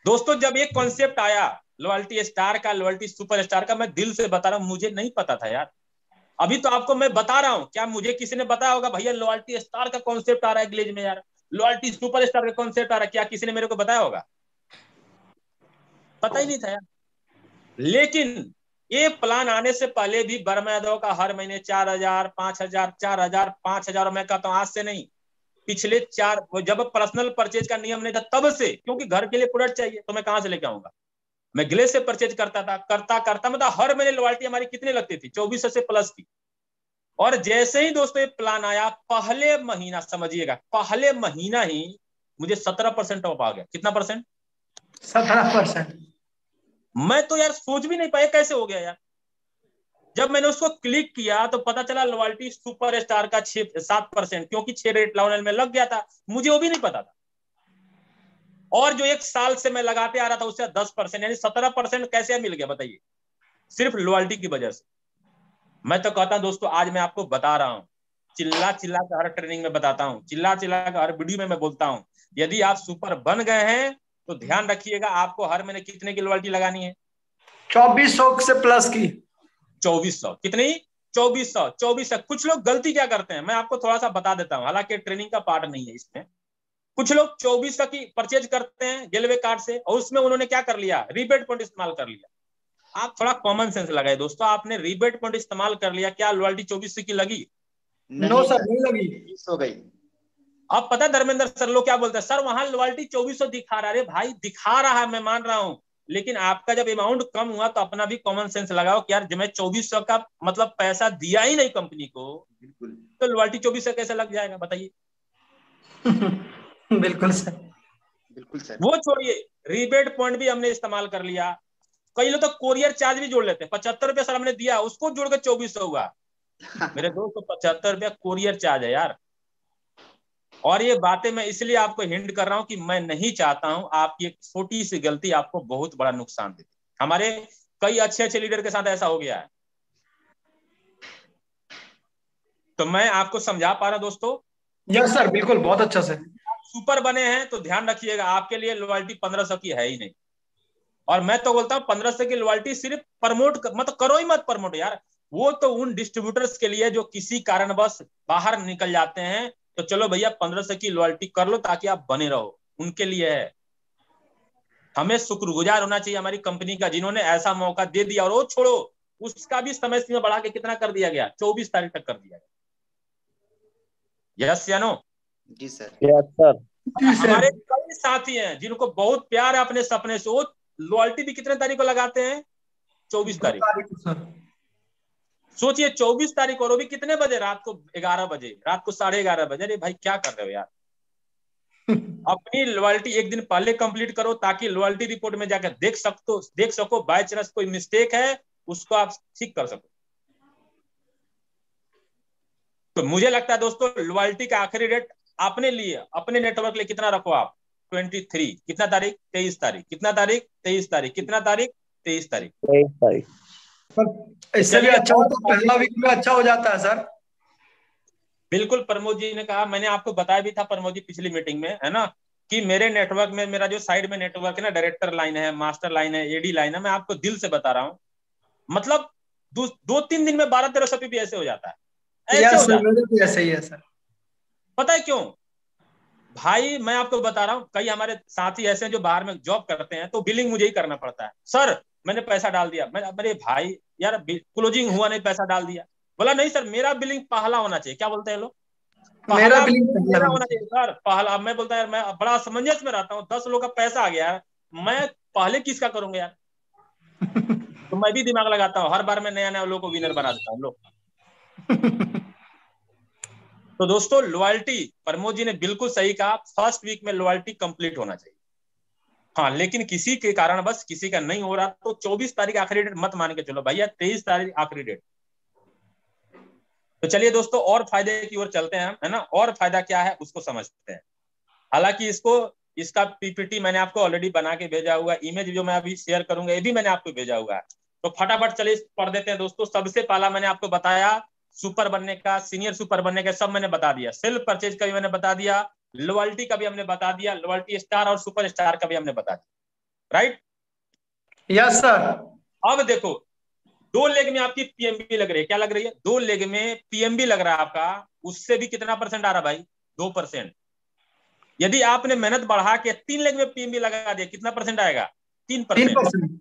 दोस्तों जब एक कॉन्सेप्ट आया लॉयल्टी स्टार का, लॉयल्टी सुपर स्टार का, मैं दिल से बता रहा हूं, मुझे नहीं पता था यार। अभी तो आपको मैं बता रहा हूं, क्या मुझे किसी ने बताया होगा भैया लॉयल्टी स्टार का कॉन्सेप्ट आ रहा है ग्लेज में यार, लॉयल्टी सुपर स्टार का कॉन्सेप्ट आ रहा है? क्या किसी ने मेरे को बताया होगा? पता ही नहीं था यार। लेकिन ये प्लान आने से पहले भी वर्मा यादव का हर महीने 4000, 5000, 4000, 5000, मैं कहता हूं आज से नहीं, पिछले 4, जब पर्सनल परचेज का नियम नहीं था तब से, क्योंकि घर के लिए प्रोडक्ट चाहिए तो मैं कहां से लेके आऊंगा, मैं ग्लेज से परचेज करता था, करता करता मतलब हर महीने लॉयल्टी हमारी कितनी लगती थी? 2400 से प्लस की। और जैसे ही दोस्तों ये प्लान आया, पहले महीना, समझिएगा पहले महीना ही मुझे 17% ऑफ आ गया। कितना परसेंट? 17%। मैं तो यार सोच भी नहीं पाया कैसे हो गया यार। जब मैंने उसको क्लिक किया तो पता चला लॉयल्टी सुपर स्टार का 7%, क्योंकि 6 रेट लाउनल में लग गया था, मुझे वो भी नहीं पता था। और जो 1 साल से मैं लगाते आ रहा था उससे 10%, यानी 17% कैसे मिल गया बताइए? सिर्फ लॉयल्टी की वजह से। मैं तो कहता हूं दोस्तों, आज मैं आपको बता रहा हूं, चिल्ला चिल्ला कर हर ट्रेनिंग में बताता हूं, चिल्ला चिल्ला कर हर वीडियो में मैं बोलता हूं, यदि आप सुपर बन गए हैं तो ध्यान रखिएगा, आपको हर महीने कितने की लॉयल्टी लगानी है? 2400 से प्लस की। 2400। कितनी? 2400। 2400। कुछ लोग गलती क्या करते हैं, मैं आपको थोड़ा सा बता देता हूं, हालांकि ट्रेनिंग का पार्ट नहीं है इसमें। कुछ लोग 2400 की परचेज करते हैं रेलवे कार्ड से, और उसमें उन्होंने क्या कर लिया? रीबेट पॉइंट इस्तेमाल कर लिया। आप थोड़ा कॉमन सेंस लगाए दोस्तों, आपने रीबेट पॉइंट इस्तेमाल कर लिया, क्या लॉयल्टी 2400 की लगी? नो सर, नहीं लगी। मिस हो गई। अब पता है धर्मेंद्र सर लोग क्या बोलते हैं, सर वहां लॉयल्टी 2400 दिखा रहा है। अरे भाई दिखा रहा है, मैं मान रहा हूं, लेकिन आपका जब अमाउंट कम हुआ तो अपना भी कॉमन सेंस लगाओ कि यार जब मैं 2400 का मतलब पैसा दिया ही नहीं कंपनी को, बिल्कुल तो लॉयल्टी 2400 कैसे लग जाएगा बताइए? बिल्कुल सर। बिल्कुल सर। वो छोड़िए, रीबेट पॉइंट भी हमने इस्तेमाल कर लिया। कई लोग तो कोरियर चार्ज भी जोड़ लेते हैं, 75 रुपया सर हमने दिया, उसको जोड़ के 2400 हुआ। मेरे दोस्त तो 75 रुपया कोरियर चार्ज है यार। और ये बातें मैं इसलिए आपको हिंट कर रहा हूं कि मैं नहीं चाहता हूं आपकी एक छोटी सी गलती आपको बहुत बड़ा नुकसान दे। हमारे कई अच्छे अच्छे लीडर के साथ ऐसा हो गया है। तो मैं आपको समझा पा रहा हूं दोस्तों? यस सर, बिल्कुल, बहुत अच्छा से। सुपर बने हैं तो ध्यान रखिएगा, आपके लिए लॉयल्टी 1500 की है ही नहीं। और मैं तो बोलता हूँ 1500 की लॉयल्टी सिर्फ प्रमोट मतलब करो ही मत प्रमोट यार, वो तो उन डिस्ट्रीब्यूटर्स के लिए जो किसी कारणवश बाहर निकल जाते हैं, तो चलो भैया 1500 की लॉयल्टी कर लो ताकि आप बने रहो, उनके लिए है। हमें शुक्रगुजार होना चाहिए हमारी कंपनी का, जिन्होंने ऐसा मौका दे दिया। और वो छोड़ो, उसका भी समय सीमा बढ़ा के कितना कर दिया गया, 24 तारीख तक कर दिया गया। यस या नो? जी सर। Yes sir. हमारे कई साथी हैं जिनको बहुत प्यार है अपने सपने से, वो लॉयल्टी भी कितने तारीख को लगाते हैं? 24 तारीख। सर सोचिए 24 तारीख, और वो भी कितने बजे? रात को 11 बजे, रात को 11:30 बजे। अरे भाई क्या कर रहे हो यार? अपनी लॉयल्टी एक दिन पहले कंप्लीट करो ताकि लॉयल्टी रिपोर्ट में जाकर देख सको बाय चांस कोई मिस्टेक है उसको आप ठीक कर सको। तो मुझे लगता है दोस्तों लॉयल्टी का आखिरी डेट अपने लिए, अपने नेटवर्क के लिए कितना रखो आप? 23। कितना तारीख? 23 तारीख। कितना तारीख? 23 तारीख। कितना तारीख? 23 तारीख। 23 तारीख। इससे भी अच्छा होता है, पहला वीक में अच्छा हो जाता है सर। बिल्कुल, प्रमोद जी ने कहा, मैंने आपको बताया भी था प्रमोद जी पिछली मीटिंग में, है ना, कि मेरे नेटवर्क में, मेरा जो साइड में नेटवर्क है ना, डायरेक्टर लाइन है, मास्टर लाइन है, एडी लाइन है, मैं आपको दिल से बता रहा हूँ, मतलब 2-3 दिन में 1200-1300 पीपी ऐसे हो जाता है, ऐसे हो जाता है। मेरे भी ऐसे ही है सर। पता है क्यों भाई? मैं आपको बता रहा हूँ, कई हमारे साथी ऐसे हैं जो बाहर में जॉब करते हैं, तो बिलिंग मुझे ही करना पड़ता है। सर मैंने पैसा डाल दिया, मेरे भाई यार क्लोजिंग हुआ नहीं, पैसा डाल दिया। बोला नहीं सर, मेरा बिलिंग पहला होना चाहिए। क्या बोलते हैं लोग? मेरा पहला बिलिंग मेरा होना चाहिए सर, पहला। मैं बोलता यार, मैं बड़ा असमंजस में रहता हूँ, 10 लोग का पैसा आ गया है, मैं पहले किसका करूंगा यार? तो मैं भी दिमाग लगाता हूँ, हर बार मैं नया नया लोगों को विनर बना देता हूँ लोग। तो दोस्तों लॉयल्टी, प्रमोद जी ने बिल्कुल सही कहा, फर्स्ट वीक में लॉयल्टी कंप्लीट होना चाहिए। हाँ, लेकिन किसी के कारण बस किसी का नहीं हो रहा तो 24 तारीख आखिरी डेट मत मान के चलो भैया, 23 तारीख आखिरी डेट। तो चलिए दोस्तों और फायदे की ओर चलते हैं हम, है ना, और फायदा क्या है उसको समझते हैं। हालांकि इसका पीपीटी मैंने आपको ऑलरेडी बना के भेजा हुआ है, इमेज जो मैं अभी शेयर करूंगा ये भी मैंने आपको भेजा हुआ है। तो फटाफट चलिए पढ़ देते हैं दोस्तों। सबसे पहला मैंने आपको बताया सुपर बनने का, सीनियर सुपर बनने का, सब मैंने बता दिया। सेल्फ परचेज का भी मैंने बता दिया, लॉयल्टी का भी हमने बता दिया, लॉयल्टी स्टार और सुपर स्टार का भी हमने बता दिया। राइट? Yes sir. अब देखो, 2 लेग में आपकी पीएमबी लग रही है। क्या लग रही है? 2 लेग में पीएमबी लग रहा है आपका, उससे भी कितना परसेंट आ रहा भाई? 2%। यदि आपने मेहनत बढ़ा के 3 लेग में पीएमबी लगा दिया, कितना परसेंट आएगा? 3%।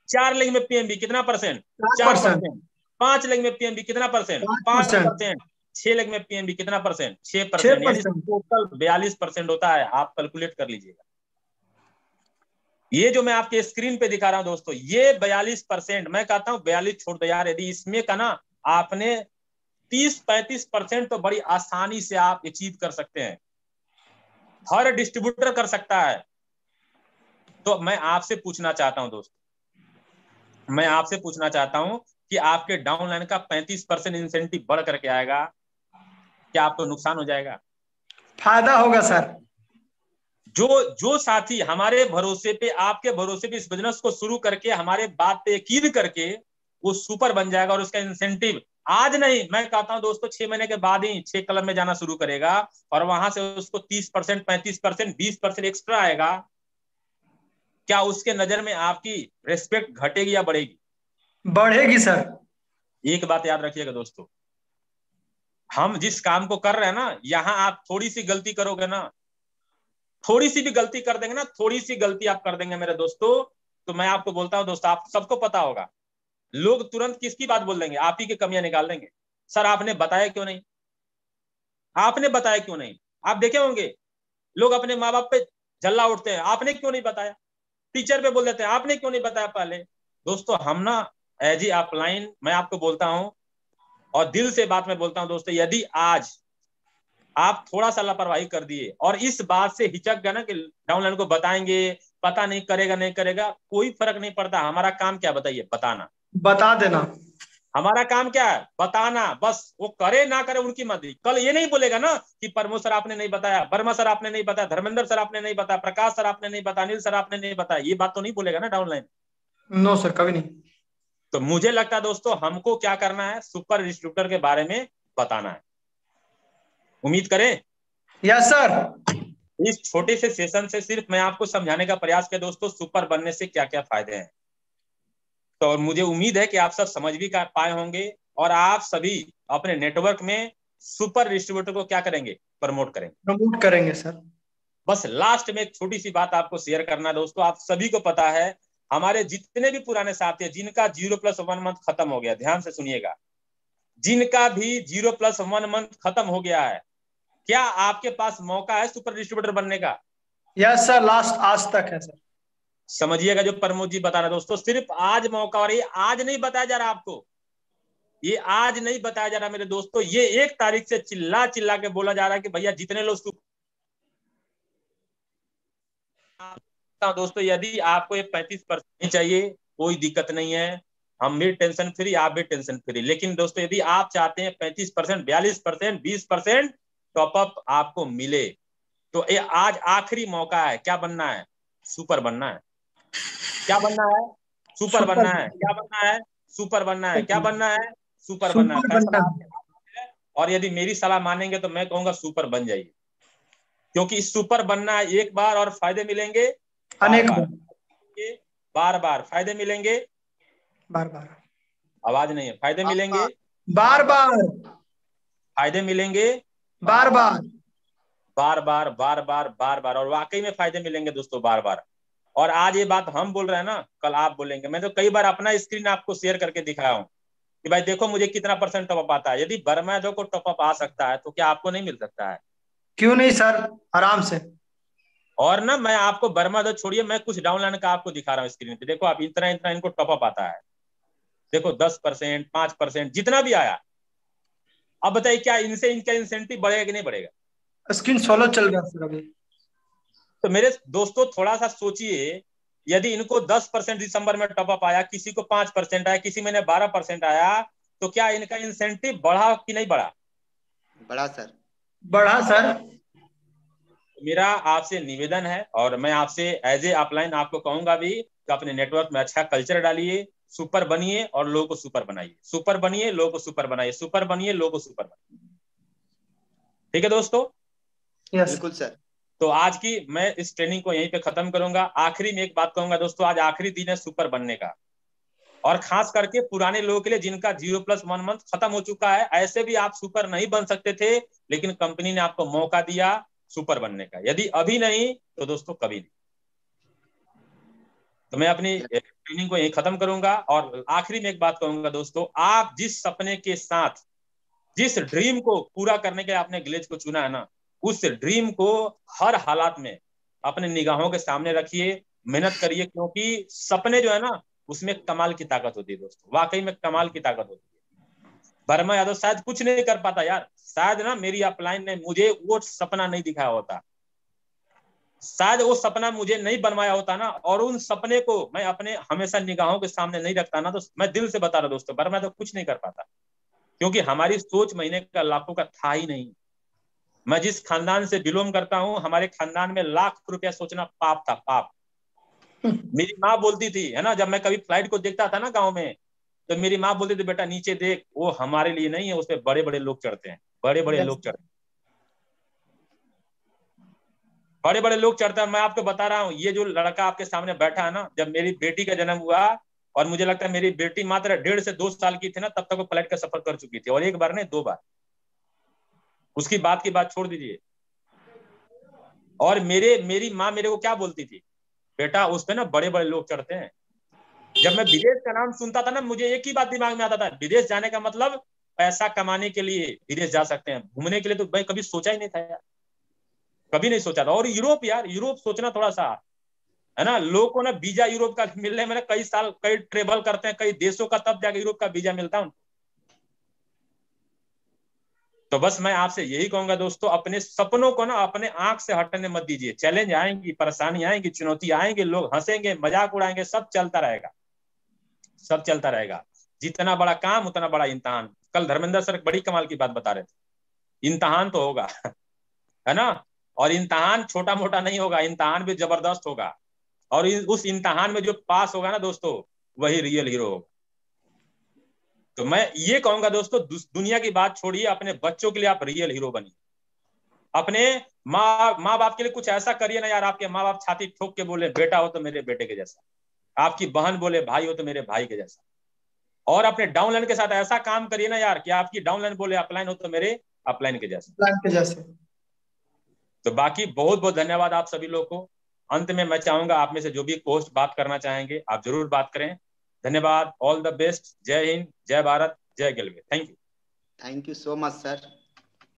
4 लेग में पीएमबी कितना परसेंट? 4%। 5 लेग में पीएमबी कितना परसेंट? 5%। 6 लेग में पीएमबी कितना परसेंट? 6%। यानी टोटल 42% होता है। आप कैलकुलेट कर लीजिएगा। ये जो मैं आपके स्क्रीन पे दिखा रहा हूं दोस्तों, ये 42%। मैं कहता हूं 42 छोड़ दो यार, यदि इसमें का ना आपने 30-35% तो बड़ी आसानी से आप अचीव कर सकते हैं, हर डिस्ट्रीब्यूटर कर सकता है। तो मैं आपसे पूछना चाहता हूं दोस्तों, मैं आपसे पूछना चाहता हूं कि आपके डाउनलाइन का 35% इंसेंटिव बढ़ करके आएगा, क्या आपको नुकसान हो जाएगा? फायदा होगा सर। जो साथी हमारे भरोसे पे, आपके भरोसे पे इस बिजनेस को शुरू करके हमारे बात पे यकीन करके वो सुपर बन जाएगा और उसका इंसेंटिव आज नहीं, मैं कहता हूं दोस्तों 6 महीने के बाद ही 6 क्लब में जाना शुरू करेगा और वहां से उसको 30%, 35%, 20% एक्स्ट्रा आएगा, क्या उसके नजर में आपकी रेस्पेक्ट घटेगी या बढ़ेगी? बढ़ेगी सर। एक बात याद रखिएगा दोस्तों, हम जिस काम को कर रहे हैं ना, यहां आप थोड़ी सी गलती करोगे ना, थोड़ी सी भी गलती कर देंगे ना, थोड़ी सी गलती आप कर देंगे मेरे दोस्तों, तो मैं आपको बोलता हूं दोस्तों, आप सबको पता होगा, लोग तुरंत किसकी बात बोल देंगे? आप ही की कमियां निकाल देंगे। सर आपने बताया क्यों नहीं? आपने बताया क्यों नहीं? आप देखे होंगे लोग अपने माँ बाप पे जल्ला उठते हैं, आपने क्यों नहीं बताया? टीचर पे बोल देते हैं, आपने क्यों नहीं बताया पहले? दोस्तों हम ना एज ए अपलाइन, मैं आपको बोलता हूं और दिल से बात में बोलता हूं दोस्तों, यदि आज आप थोड़ा सा लापरवाही कर दिए और इस बात से हिचक गए ना कि डाउनलाइन को बताएंगे, पता नहीं करेगा नहीं करेगा, कोई फर्क नहीं पड़ता। हमारा काम क्या बताइए? बताना। बता देना। हमारा काम क्या है? बताना। बस वो करे ना करे उनकी मर्जी। कल ये नहीं बोलेगा ना कि प्रमोद सर आपने नहीं बताया, वर्मा सर आपने नहीं बताया, धर्मेंद्र सर आपने नहीं बताया, प्रकाश सर आपने नहीं बताया, अनिल सर आपने नहीं बताया, ये बात तो नहीं बोलेगा ना डाउनलाइन। नो सर, कभी नहीं। तो मुझे लगता है दोस्तों हमको क्या करना है, सुपर डिस्ट्रीब्यूटर के बारे में बताना है। उम्मीद करें? Yes sir. इस छोटे से सेशन से सिर्फ मैं आपको समझाने का प्रयास किया दोस्तों, सुपर बनने से क्या क्या फायदे हैं। तो और मुझे उम्मीद है कि आप सब समझ भी पाए होंगे और आप सभी अपने नेटवर्क में सुपर डिस्ट्रीब्यूटर को क्या करेंगे? प्रमोट करेंगे। प्रमोट करेंगे सर। बस लास्ट में एक छोटी सी बात आपको शेयर करना दोस्तों, आप सभी को पता है हमारे जितने भी पुराने साथी हैं जिनका 0+1 मंथ खत्म हो गया, ध्यान से सुनिएगा, जिनका भी 0+1 मंथ खत्म हो गया है, क्या आपके पास मौका है सुपर डिस्ट्रीब्यूटर बनने का? यस सर, लास्ट आज तक है सर। समझिएगा जो प्रमोद जी बता रहे दोस्तों, सिर्फ आज मौका, और ये आज नहीं बताया जा रहा आपको, ये आज नहीं बताया जा रहा मेरे दोस्तों, ये 1 तारीख से चिल्ला चिल्ला के बोला जा रहा है कि भैया जितने लोग दोस्तों, यदि आपको ये 35% चाहिए कोई दिक्कत नहीं है, हम भी टेंशन फ्री, आप भी टेंशन फ्री। लेकिन दोस्तों यदि आप चाहते हैं 35%, 42%, 20% टॉपअप आपको मिले, तो ये आज आखिरी मौका है। क्या बनना है? सुपर बनना है। क्या बनना है? सुपर बनना है। क्या बनना है? सुपर बनना है। क्या बनना है? सुपर बनना है। फैसला है। और यदि मेरी सलाह मानेंगे तो मैं कहूंगा सुपर बन जाइए, क्योंकि सुपर बनना है एक बार और फायदे मिलेंगे अनेक बार बार फायदे मिलेंगे, बार बार। आवाज नहीं है, फायदे मिलेंगे बार बार, फायदे मिलेंगे बार बार, बार बार बार बार बार बार, और वाकई में फायदे मिलेंगे दोस्तों बार बार। और आज ये बात हम बोल रहे हैं ना, कल आप बोलेंगे। मैं तो कई बार अपना स्क्रीन आपको शेयर करके दिखाया हूं कि भाई देखो मुझे कितना % टॉपअप आता है। यदि वर्मा यादव को टॉपअप आ सकता है तो क्या आपको नहीं मिल सकता है? क्यों नहीं सर, आराम से। और ना मैं आपको वर्मा यादव छोड़िए, मैं कुछ डाउनलाइन का आपको दिखा रहा हूँ स्क्रीन पे। देखो आप, इतना इतना इनको टॉपअप आता है, देखो 10%, 5% जितना भी आया। अब बताइए क्या इनसे इनका इंसेंटिव बढ़ेगा कि नहीं बढ़ेगा? स्क्रीन सोलो चल रहा है सर अभी। तो मेरे दोस्तों थोड़ा सा सोचिए, यदि इनको 10% दिसंबर में टॉपअप आया, किसी को 5% आया, किसी महीने 12% आया, तो क्या इनका इंसेंटिव बढ़ा कि नहीं बढ़ा? बढ़ा सर, बढ़ा सर। मेरा आपसे निवेदन है, और मैं आपसे एज ए अपलाइन आपको कहूंगा भी कि अपने नेटवर्क में अच्छा कल्चर डालिए, सुपर बनिए और लोगों को सुपर बनाइए, सुपर बनिए लोगों को सुपर बनाइए, सुपर बनिए लोगों को सुपर बनाइए। ठीक है दोस्तों? बिल्कुल सर। तो आज की मैं इस ट्रेनिंग को यहीं पे खत्म करूंगा। आखिरी में एक बात कहूंगा दोस्तों, आज आखिरी दिन है सुपर बनने का, और खास करके पुराने लोगों के लिए जिनका 0+1 मंथ खत्म हो चुका है। ऐसे भी आप सुपर नहीं बन सकते थे, लेकिन कंपनी ने आपको मौका दिया सुपर बनने का। यदि अभी नहीं तो दोस्तों कभी नहीं। तो मैं अपनी ट्रेनिंग को यहीं खत्म करूंगा, और आखिरी में एक बात कहूंगा दोस्तों, आप जिस सपने के साथ, जिस ड्रीम को पूरा करने के लिए आपने ग्लेज को चुना है ना, उस ड्रीम को हर हालात में अपने निगाहों के सामने रखिए, मेहनत करिए, क्योंकि सपने जो है ना उसमें कमाल की ताकत होती है दोस्तों, वाकई में कमाल की ताकत होती है। वर्मा यादव शायद कुछ नहीं कर पाता यार, शायद ना मेरी अपलाइन ने मुझे वो सपना नहीं दिखाया होता, शायद वो सपना मुझे नहीं बनवाया होता ना, और उन सपने को मैं अपने हमेशा निगाहों के सामने नहीं रखता ना, तो मैं दिल से बता रहा दोस्तों, वर्मा यादव कुछ नहीं कर पाता, क्योंकि हमारी सोच महीने का लाखों का था ही नहीं। मैं जिस खानदान से बिलोंग करता हूं, हमारे खानदान में लाख रुपया सोचना पाप था, पाप। मेरी माँ बोलती थी, है ना, जब मैं कभी फ्लाइट को देखता था ना गांव में, तो मेरी माँ बोलती थी, बेटा नीचे देख, वो हमारे लिए नहीं है, उस पर बड़े बड़े लोग चढ़ते हैं, बड़े बड़े लोग चढ़ते हैं, बड़े बड़े लोग चढ़ते हैं। मैं आपको बता रहा हूँ, ये जो लड़का आपके सामने बैठा है ना, जब मेरी बेटी का जन्म हुआ, और मुझे लगता है मेरी बेटी मात्र 1.5 से 2 साल की थी ना, तब तक वो फ्लाइट का सफर कर चुकी थी, और एक बार नहीं 2 बार। उसकी बात की बात छोड़ दीजिए। और मेरी माँ मेरे को क्या बोलती थी, बेटा उस पे ना बड़े बड़े लोग चढ़ते हैं। जब मैं विदेश का नाम सुनता था ना, मुझे एक ही बात दिमाग में आता था, विदेश जाने का मतलब पैसा कमाने के लिए विदेश जा सकते हैं, घूमने के लिए तो भाई कभी सोचा ही नहीं था यार, कभी नहीं सोचा था। और यूरोप यार, यूरोप सोचना थोड़ा सा, है ना, लोगों को ना वीजा यूरोप का मिलने में कई साल, कई ट्रेवल करते हैं कई देशों का, तब जाके यूरोप का वीजा मिलता है। तो बस मैं आपसे यही कहूंगा दोस्तों, अपने सपनों को ना अपने आंख से हटने मत दीजिए। चैलेंज आएंगी, परेशानी आएंगी, चुनौती आएंगे, लोग हंसेंगे, मजाक उड़ाएंगे, सब चलता रहेगा, सब चलता रहेगा। जितना बड़ा काम उतना बड़ा इम्तिहान। कल धर्मेंद्र सर बड़ी कमाल की बात बता रहे थे, इम्तिहान तो होगा है ना, और इम्तिहान छोटा मोटा नहीं होगा, इम्तिहान भी जबरदस्त होगा, और उस इम्तिहान में जो पास होगा ना दोस्तों, वही रियल हीरो होगा। तो मैं ये कहूंगा दोस्तों, दुनिया की बात छोड़िए, अपने बच्चों के लिए आप रियल हीरो बनिए, अपने माँ बाप के लिए कुछ ऐसा करिए ना यार, आपके माँ बाप छाती ठोक के बोले बेटा हो तो मेरे बेटे के जैसा, आपकी बहन बोले भाई हो तो मेरे भाई के जैसा, और अपने डाउनलाइन के साथ ऐसा काम करिए ना यार कि आपकी डाउनलाइन बोले अपलाइन हो तो मेरे अपलाइन के जैसा। तो बाकी बहुत बहुत धन्यवाद आप सभी लोग को। अंत में मैं चाहूंगा आप में से जो भी पोस्ट बात करना चाहेंगे आप जरूर बात करें। धन्यवाद, ऑल द बेस्ट, जय हिंद, जय भारत, जय गेलवे। Thank you so much sir.